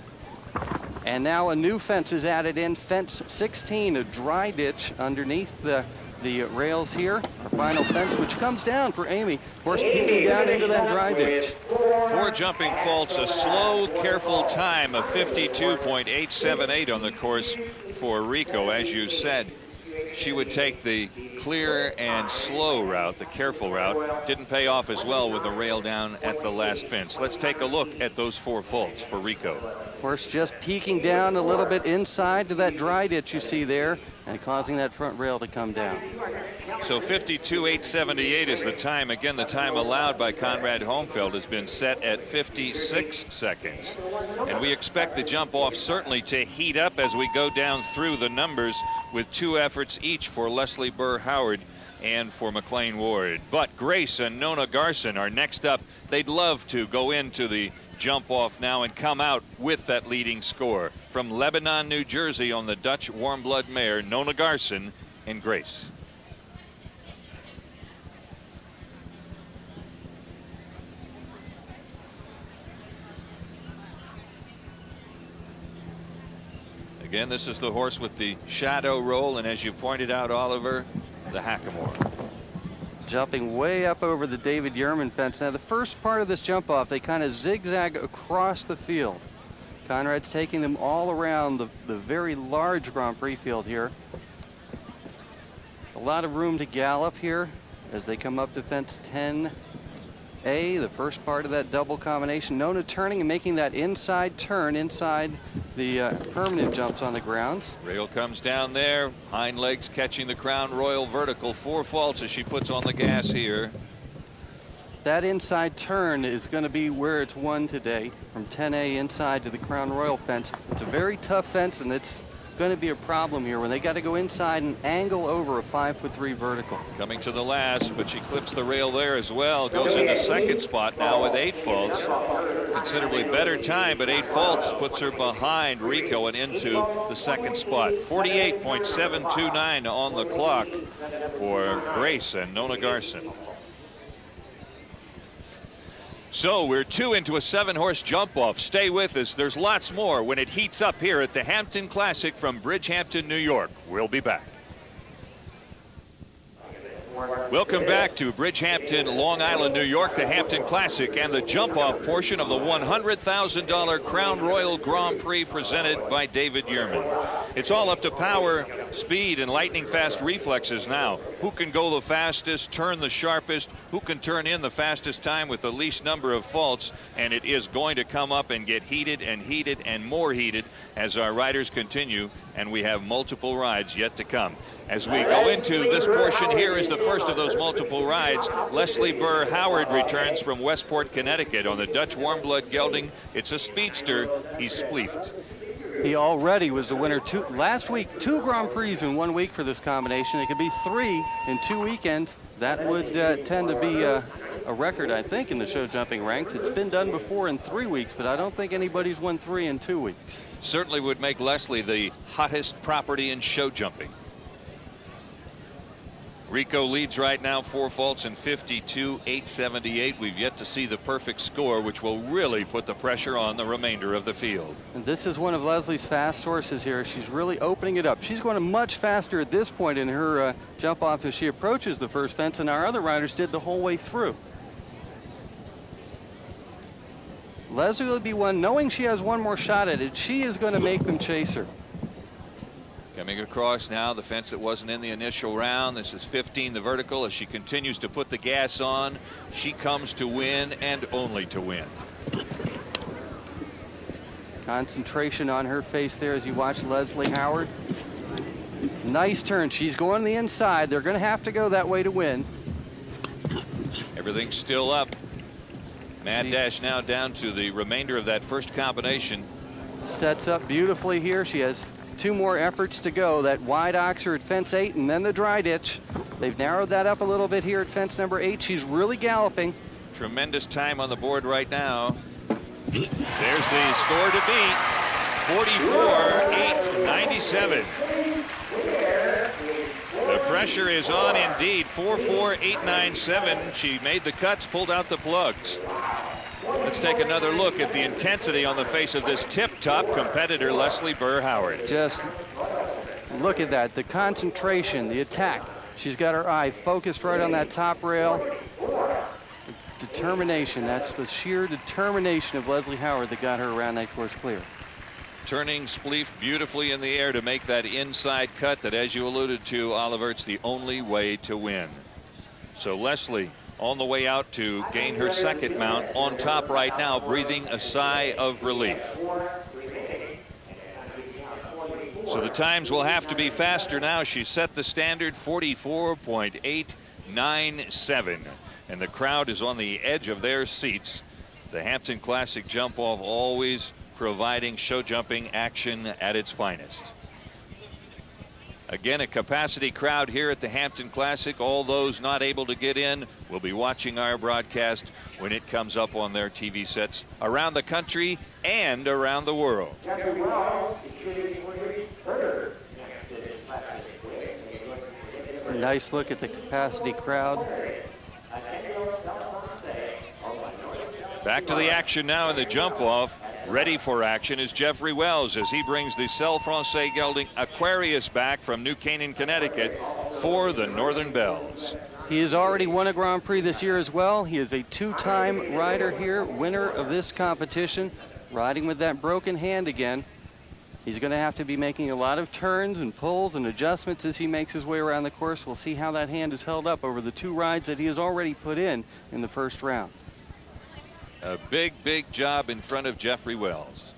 And now a new fence is added in, fence 16, a dry ditch underneath the rails here. Our final fence, which comes down for Amy. Horse peeking down into that dry ditch. 4 jumping faults, a slow, careful time of 52.878 on the course for Rico. As you said, she would take the clear and slow route, the careful route. Didn't pay off as well with the rail down at the last fence. Let's take a look at those 4 faults for Rico. Horse just peeking down a little bit inside to that dry ditch you see there and causing that front rail to come down. So 52.878 is the time. Again, the time allowed by Conrad Homefeld has been set at 56 seconds. And we expect the jump off certainly to heat up as we go down through the numbers with 2 efforts each for Leslie Burr Howard and for McLean Ward. But Grace and Nona Garson are next up. They'd love to go into the jump off now and come out with that leading score. From Lebanon, New Jersey on the Dutch warm blood mare, Nona Garson and Grace. Again, this is the horse with the shadow roll, and as you pointed out, Oliver, the Hackamore. Jumping way up over the David Yurman fence. Now, the first part of this jump off, they kind of zigzag across the field. Conrad's taking them all around the very large Grand Prix field here. A lot of room to gallop here as they come up to fence 10A, the first part of that double combination. Nona turning and making that inside turn inside the permanent jumps on the grounds. Rail comes down there, hind legs catching the Crown Royal vertical. 4 faults as she puts on the gas here. That inside turn is going to be where it's won today, from 10A inside to the Crown Royal fence. It's a very tough fence, and it's going to be a problem here when they got to go inside and angle over a 5'3" vertical. Coming to the last, but she clips the rail there as well. Goes into second spot now with 8 faults. Considerably better time, but 8 faults puts her behind Rico and into the second spot. 48.729 on the clock for Grace and Nona Garson. So we're 2 into a 7-horse jump off. Stay with us. There's lots more when it heats up here at the Hampton Classic from Bridgehampton, New York. We'll be back. Welcome back to Bridgehampton, Long Island, New York, the Hampton Classic and the jump-off portion of the $100,000 Crown Royal Grand Prix presented by David Yurman. It's all up to power, speed, and lightning-fast reflexes now. Who can go the fastest, turn the sharpest, who can turn in the fastest time with the least number of faults, and it is going to come up and get heated and more heated as our riders continue, and we have multiple rides yet to come. As we go into this portion, here is the first of those multiple rides. Leslie Burr Howard returns from Westport, Connecticut on the Dutch warm blood gelding. It's a speedster. He's spleefed. He already was the winner last week, 2 Grand Prix in 1 week for this combination. It could be 3 in 2 weekends. That would tend to be a record, I think, in the show jumping ranks. It's been done before in 3 weeks, but I don't think anybody's won 3 in 2 weeks. Certainly would make Leslie the hottest property in show jumping. Rico leads right now, 4 faults and 52.878. We've yet to see the perfect score, which will really put the pressure on the remainder of the field. And this is one of Leslie's fast horses here. She's really opening it up. She's going much faster at this point in her jump off as she approaches the first fence, and our other riders did the whole way through. Leslie will be one, knowing she has one more shot at it. She is going to make them chase her. Coming across now the fence that wasn't in the initial round. This is 15, the vertical. As she continues to put the gas on, she comes to win and only to win. Concentration on her face there as you watch Leslie Howard. Nice turn. She's going the inside. They're going to have to go that way to win. Everything's still up. Mad Dash now down to the remainder of that first combination. Sets up beautifully here. She has 2 more efforts to go. That wide oxer at fence 8 and then the dry ditch. They've narrowed that up a little bit here at fence number 8. She's really galloping. Tremendous time on the board right now. There's the score to beat. 44.897. The pressure is on indeed. 44.897. She made the cuts, pulled out the plugs. Let's take another look at the intensity on the face of this tip-top competitor, Leslie Burr Howard. Just look at that, the concentration, the attack. She's got her eye focused right on that top rail. Determination, that's the sheer determination of Leslie Howard that got her around that course clear. Turning Spleef beautifully in the air to make that inside cut that, as you alluded to, Oliver, it's the only way to win. So Leslie on the way out to gain her second mount on top right now, breathing a sigh of relief. So the times will have to be faster now. She set the standard 44.897, and the crowd is on the edge of their seats. The Hampton Classic jump off always providing show jumping action at its finest. Again, a capacity crowd here at the Hampton Classic. All those not able to get in will be watching our broadcast when it comes up on their TV sets around the country and around the world. A nice look at the capacity crowd. Back to the action now in the jump off. Ready for action is Jeffrey Wells as he brings the Selle Francais gelding Aquarius back from New Canaan, Connecticut for the Northern Bells. He has already won a Grand Prix this year as well. He is a two-time rider here, winner of this competition, riding with that broken hand again. He's going to have to be making a lot of turns and pulls and adjustments as he makes his way around the course. We'll see how that hand is held up over the two rides that he has already put in the first round. A big, big job in front of Jeffrey Wells.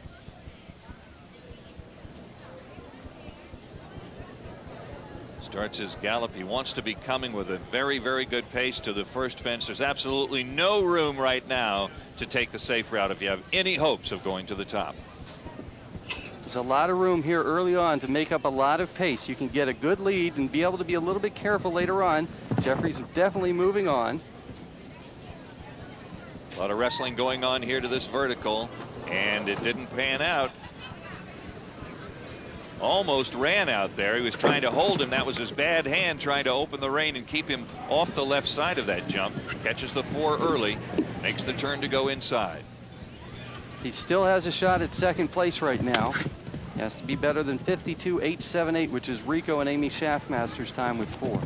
Starts his gallop. He wants to be coming with a very, very good pace to the first fence. There's absolutely no room right now to take the safe route if you have any hopes of going to the top. There's a lot of room here early on to make up a lot of pace. You can get a good lead and be able to be a little bit careful later on. Jeffrey's definitely moving on. A lot of wrestling going on here to this vertical, and it didn't pan out. Almost ran out there. He was trying to hold him. That was his bad hand trying to open the rein and keep him off the left side of that jump. Catches the 4 early, makes the turn to go inside. He still has a shot at second place right now. He has to be better than 52.878, which is Rico and Amy Schaffmaster's time with 4.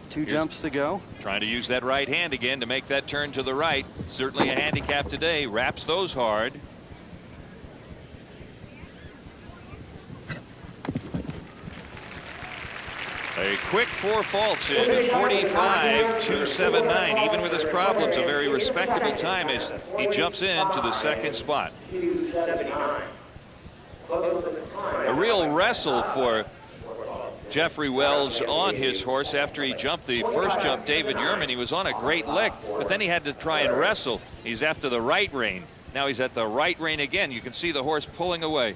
Two jumps to go. Trying to use that right hand again to make that turn to the right. Certainly a handicap today. Wraps those hard. A quick 4 faults in 45.279. Even with his problems, a very respectable time as he jumps into the second spot. A real wrestle for Jeffrey Wells on his horse after he jumped the first jump. David Yurman, he was on a great lick, but then he had to try and wrestle. He's after the right rein. Now he's at the right rein again. You can see the horse pulling away.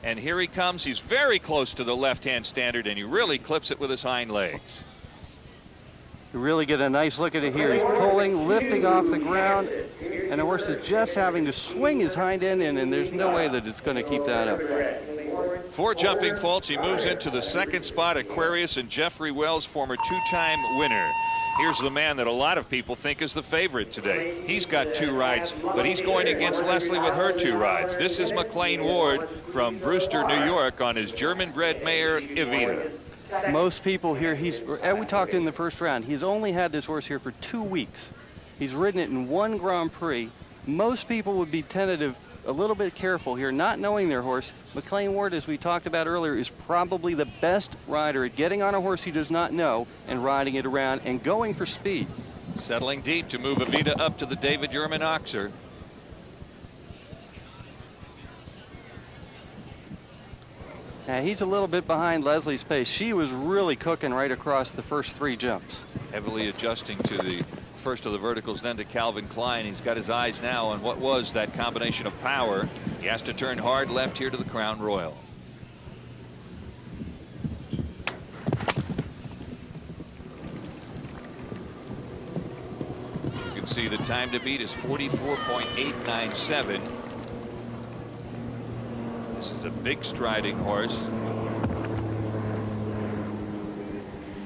And here he comes. He's very close to the left-hand standard, and he really clips it with his hind legs. You really get a nice look at it here. He's pulling, lifting off the ground, and the horse is just having to swing his hind end in, and there's no way that it's going to keep that up. 4 jumping faults. He moves into the second spot. Aquarius and Jeffrey Wells, former 2-time winner. Here's the man that a lot of people think is the favorite today. He's got 2 rides, but he's going against Leslie with her 2 rides. This is McLean Ward from Brewster, New York, on his German-bred mare, Evita. Most people here, we talked in the first round, he's only had this horse here for 2 weeks. He's ridden it in 1 Grand Prix. Most people would be tentative, a little bit careful here, not knowing their horse. McLean Ward, as we talked about earlier, is probably the best rider at getting on a horse he does not know and riding it around and going for speed. Settling deep to move Evita up to the David Yurman oxer. Now he's a little bit behind Leslie's pace. She was really cooking right across the first 3 jumps. Heavily adjusting to the first of the verticals, then to Calvin Klein. He's got his eyes now on what was that combination of power. He has to turn hard left here to the Crown Royal. You can see the time to beat is 44.897. This is a big striding horse.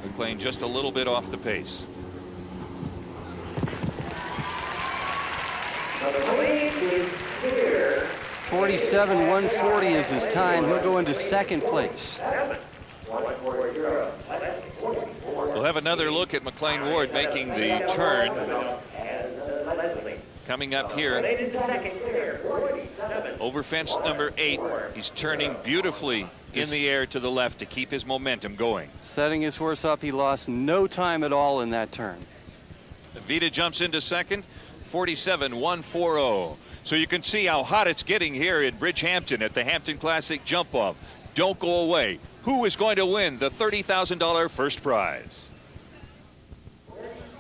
McLean just a little bit off the pace. 47.140 is his time. He'll go into second place. We'll have another look at McLean Ward making the turn. Coming up here over fence number 8. He's turning beautifully in the air to the left to keep his momentum going. Setting his horse up, he lost no time at all in that turn. Vita jumps into second, 47.140. So you can see how hot it's getting here in Bridgehampton at the Hampton Classic jump off. Don't go away. Who is going to win the $30,000 first prize?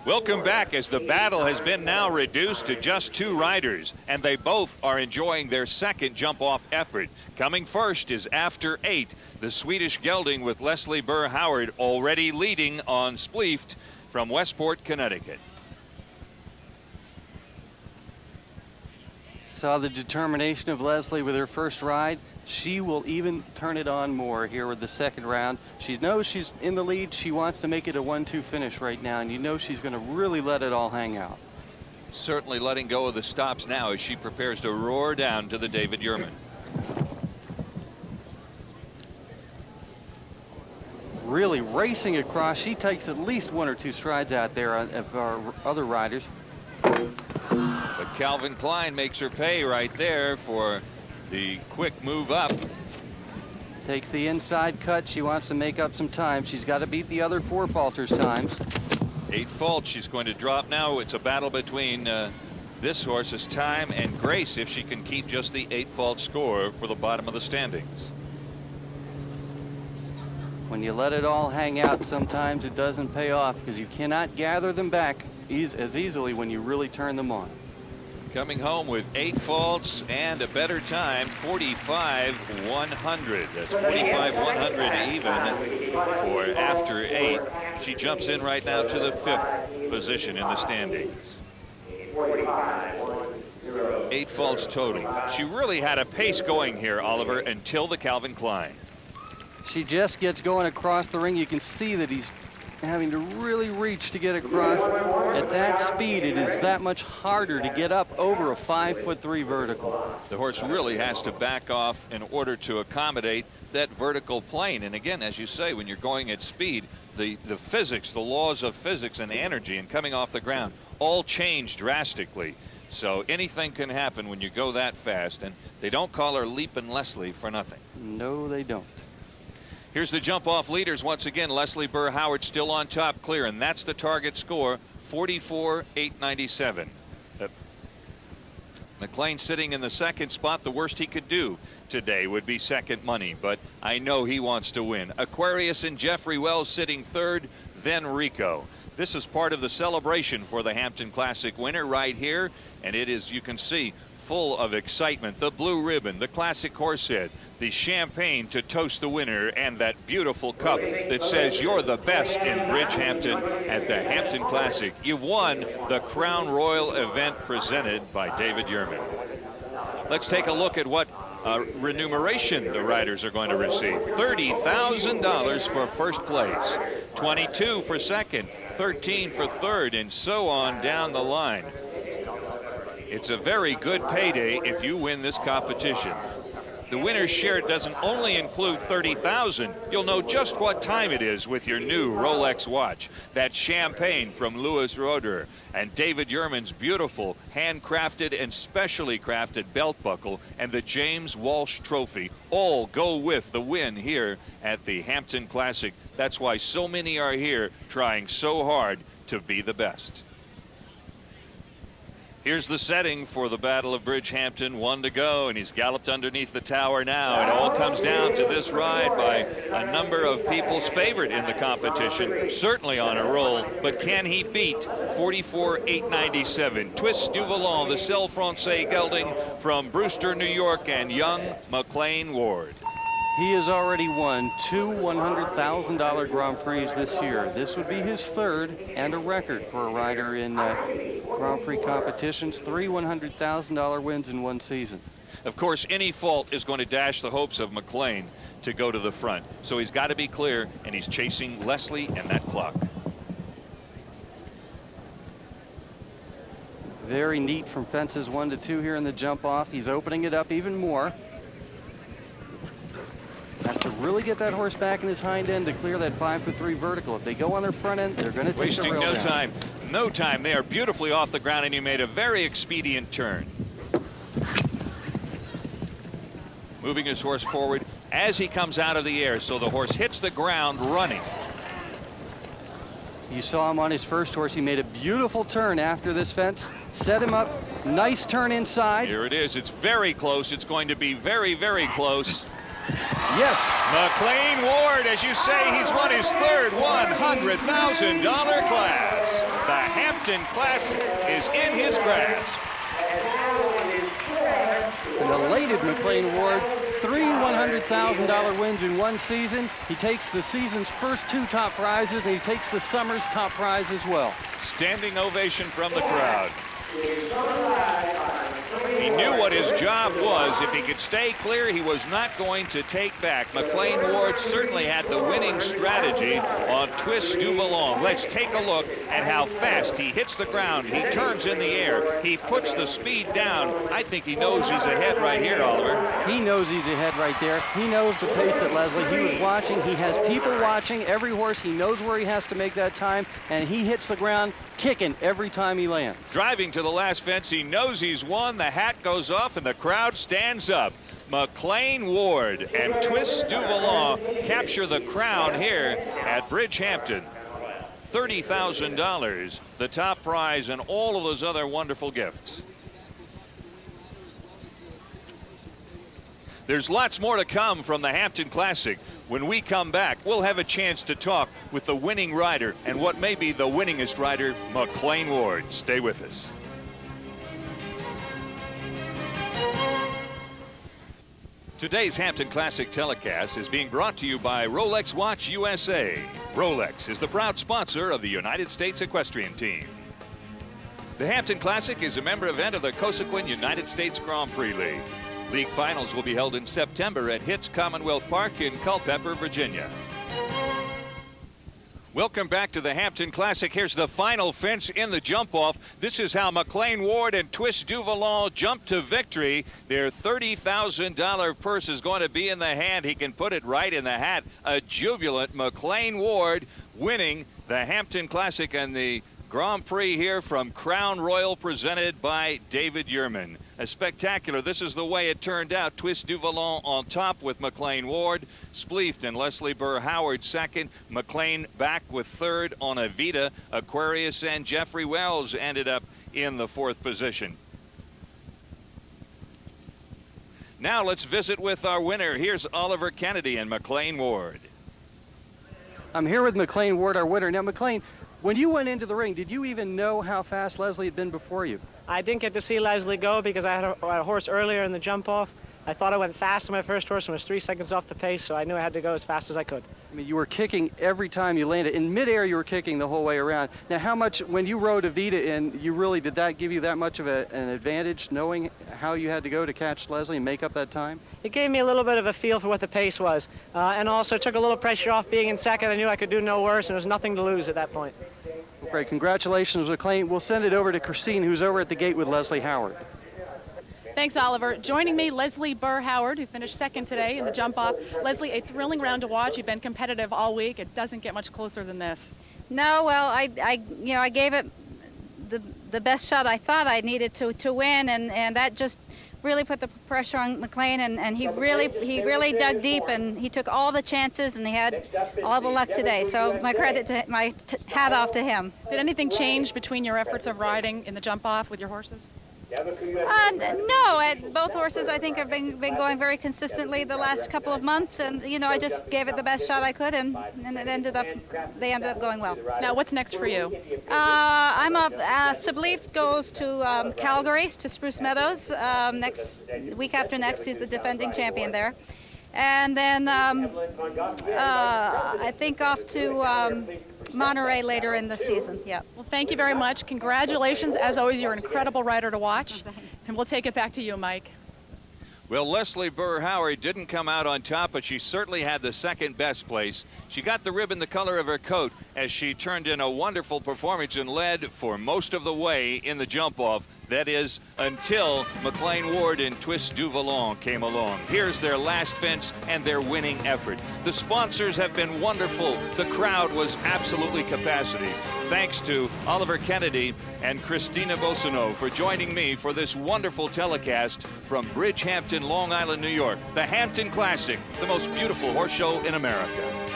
Welcome back, as the battle has been now reduced to just 2 riders, and they both are enjoying their second jump-off effort. Coming first is After 8, the Swedish gelding with Leslie Burr Howard already leading on Spleeft from Westport, Connecticut. Saw the determination of Leslie with her first ride. She will even turn it on more here with the second round. She knows she's in the lead. She wants to make it a 1-2 finish right now, and you know she's going to really let it all hang out. Certainly letting go of the stops now as she prepares to roar down to the David Yurman. Really racing across. She takes at least 1 or 2 strides out there of our other riders. But Calvin Klein makes her pay right there for the quick move up. Takes the inside cut. She wants to make up some time. She's got to beat the other 4 falters times. 8 faults she's going to drop now. It's a battle between this horse's Time and Grace if she can keep just the 8 fault score for the bottom of the standings. When you let it all hang out, sometimes it doesn't pay off because you cannot gather them back as easily when you really turn them on. Coming home with 8 faults and a better time, 45.100. That's 45.100 even for After 8. She jumps in right now to the 5th position in the standings. 8 faults total. She really had a pace going here, Oliver, until the Calvin Klein. She just gets going across the ring. You can see that he's having to really reach to get across. At that speed, it is that much harder to get up over a 5'3" vertical. The horse really has to back off in order to accommodate that vertical plane. And again, as you say, when you're going at speed, the physics, the laws of physics and energy and coming off the ground all change drastically. So anything can happen when you go that fast, and they don't call her Leapin' Leslie for nothing. No, they don't. Here's the jump-off leaders once again. Leslie Burr Howard still on top, clear, and that's the target score, 44.897. McLean sitting in the second spot. The worst he could do today would be second money, but I know he wants to win. Aquarius and Jeffrey Wells sitting third, then Rico. This is part of the celebration for the Hampton Classic winner right here, and it is, you can see, full of excitement. The blue ribbon, the classic horse head, the champagne to toast the winner, and that beautiful cup that says you're the best in Bridgehampton at the Hampton Classic. You've won the Crown Royal event presented by David Yurman. Let's take a look at what remuneration the riders are going to receive. $30,000 for first place, $22,000 for second, $13,000 for third, and so on down the line. It's a very good payday if you win this competition. The winner's share doesn't only include $30,000. You'll know just what time it is with your new Rolex watch. That champagne from Louis Roeder and David Yurman's beautiful handcrafted and specially crafted belt buckle and the James Walsh Trophy all go with the win here at the Hampton Classic. That's why so many are here trying so hard to be the best. Here's the setting for the Battle of Bridgehampton. 1 to go, and he's galloped underneath the tower now. It all comes down to this ride by a number of people's favorite in the competition. Certainly on a roll, but can he beat 44.897? Twist du Volant, the Selle Francais gelding from Brewster, New York, and young McLean Ward. He has already won 2 $100,000 Grand Prix this year. This would be his third and a record for a rider in Grand Prix competitions. 3 $100,000 wins in one season. Of course, any fault is going to dash the hopes of McLean to go to the front. So he's got to be clear, and he's chasing Leslie and that clock. Very neat from fences 1 to 2 here in the jump off. He's opening it up even more. Has to really get that horse back in his hind end to clear that 5'3" vertical. If they go on their front end, they're going to take Wasting the rail no down. time. No time. They are beautifully off the ground, and he made a very expedient turn. Moving his horse forward as he comes out of the air, so the horse hits the ground running. You saw him on his first horse. He made a beautiful turn after this fence. Set him up. Nice turn inside. Here it is. It's very close. It's going to be very, very close. Yes. McLean Ward, as you say, he's won his third $100,000 class. The Hampton Classic is in his grasp. An elated McLean Ward. 3 $100,000 wins in one season. He takes the season's first 2 top prizes, and he takes the summer's top prize as well. Standing ovation from the crowd. He knew what his job was. If he could stay clear, he was not going to take back. McLean Ward certainly had the winning strategy on Twist du Vallon. Let's take a look at how fast he hits the ground. He turns in the air. He puts the speed down. I think he knows he's ahead right here, Oliver. He knows he's ahead right there. He knows the pace at Leslie. He was watching. He has people watching every horse. He knows where he has to make that time, and he hits the ground kicking every time he lands. Driving to the last fence, he knows he's won. The hat goes off and the crowd stands up. McLean Ward and Twist du Vallon capture the crown here at Bridgehampton. $30,000, the top prize, and all of those other wonderful gifts. There's lots more to come from the Hampton Classic. When we come back, we'll have a chance to talk with the winning rider and what may be the winningest rider, McLean Ward. Stay with us. Today's Hampton Classic telecast is being brought to you by Rolex Watch USA. Rolex is the proud sponsor of the United States Equestrian Team. The Hampton Classic is a member event of the Cosequin United States Grand Prix League. League finals will be held in September at Hitz Commonwealth Park in Culpeper, Virginia. Welcome back to the Hampton Classic. Here's the final fence in the jump-off. This is how McLean Ward and Twist du Vallon jump to victory. Their $30,000 purse is going to be in the hand. He can put it right in the hat. A jubilant McLean Ward winning the Hampton Classic and the Grand Prix here from Crown Royal, presented by David Yurman. A spectacular. This is the way it turned out. Twist du Vallon on top with McLean Ward. Spleeft and Leslie Burr Howard second. McLean back with third on Evita. Aquarius and Jeffrey Wells ended up in the 4th position. Now let's visit with our winner. Here's Oliver Kennedy and McLean Ward. I'm here with McLean Ward, our winner. Now, McLean, when you went into the ring, did you even know how fast Leslie had been before you? I didn't get to see Leslie go because I had a horse earlier in the jump off. I thought I went fast on my first horse and was 3 seconds off the pace, so I knew I had to go as fast as I could. I mean, you were kicking every time you landed. In midair, you were kicking the whole way around. Now, how much, when you rode Evita in, did that give you that much of an advantage, knowing how you had to go to catch Leslie and make up that time? It gave me a little bit of a feel for what the pace was, and also took a little pressure off being in second. I knew I could do no worse, and there was nothing to lose at that point. Well, great, congratulations, McLean. We'll send it over to Christine, who's over at the gate with Leslie Howard. Thanks, Oliver. Joining me, Leslie Burr Howard, who finished second today in the jump off. Leslie, a thrilling round to watch. You've been competitive all week. It doesn't get much closer than this. No, well, I gave it the best shot I thought I needed to win, and that just really put the pressure on McLean, and he really dug deep, and he took all the chances, and he had all the luck today. So my credit to my hat off to him. Did anything change between your efforts of riding in the jump off with your horses? No, both horses I think have been going very consistently the last couple of months, and I just gave it the best shot I could, and they ended up going well. Now, what's next for you? I'm up. Spleeft goes to Calgary, to Spruce Meadows. Next week after next, he's the defending champion there, and then I think off to Monterey later in the season. Yeah. Well, thank you very much. Congratulations. As always, you're an incredible rider to watch. And we'll take it back to you, Mike. Well, Leslie Burr Howard didn't come out on top, but she certainly had the second best place. She got the ribbon the color of her coat as she turned in a wonderful performance and led for most of the way in the jump off. That is, until McLean Ward and Twist du Vallon came along. Here's their last fence and their winning effort. The sponsors have been wonderful. The crowd was absolutely capacity. Thanks to Oliver Kennedy and Christina Bossino for joining me for this wonderful telecast from Bridgehampton, Long Island, New York. The Hampton Classic, the most beautiful horse show in America.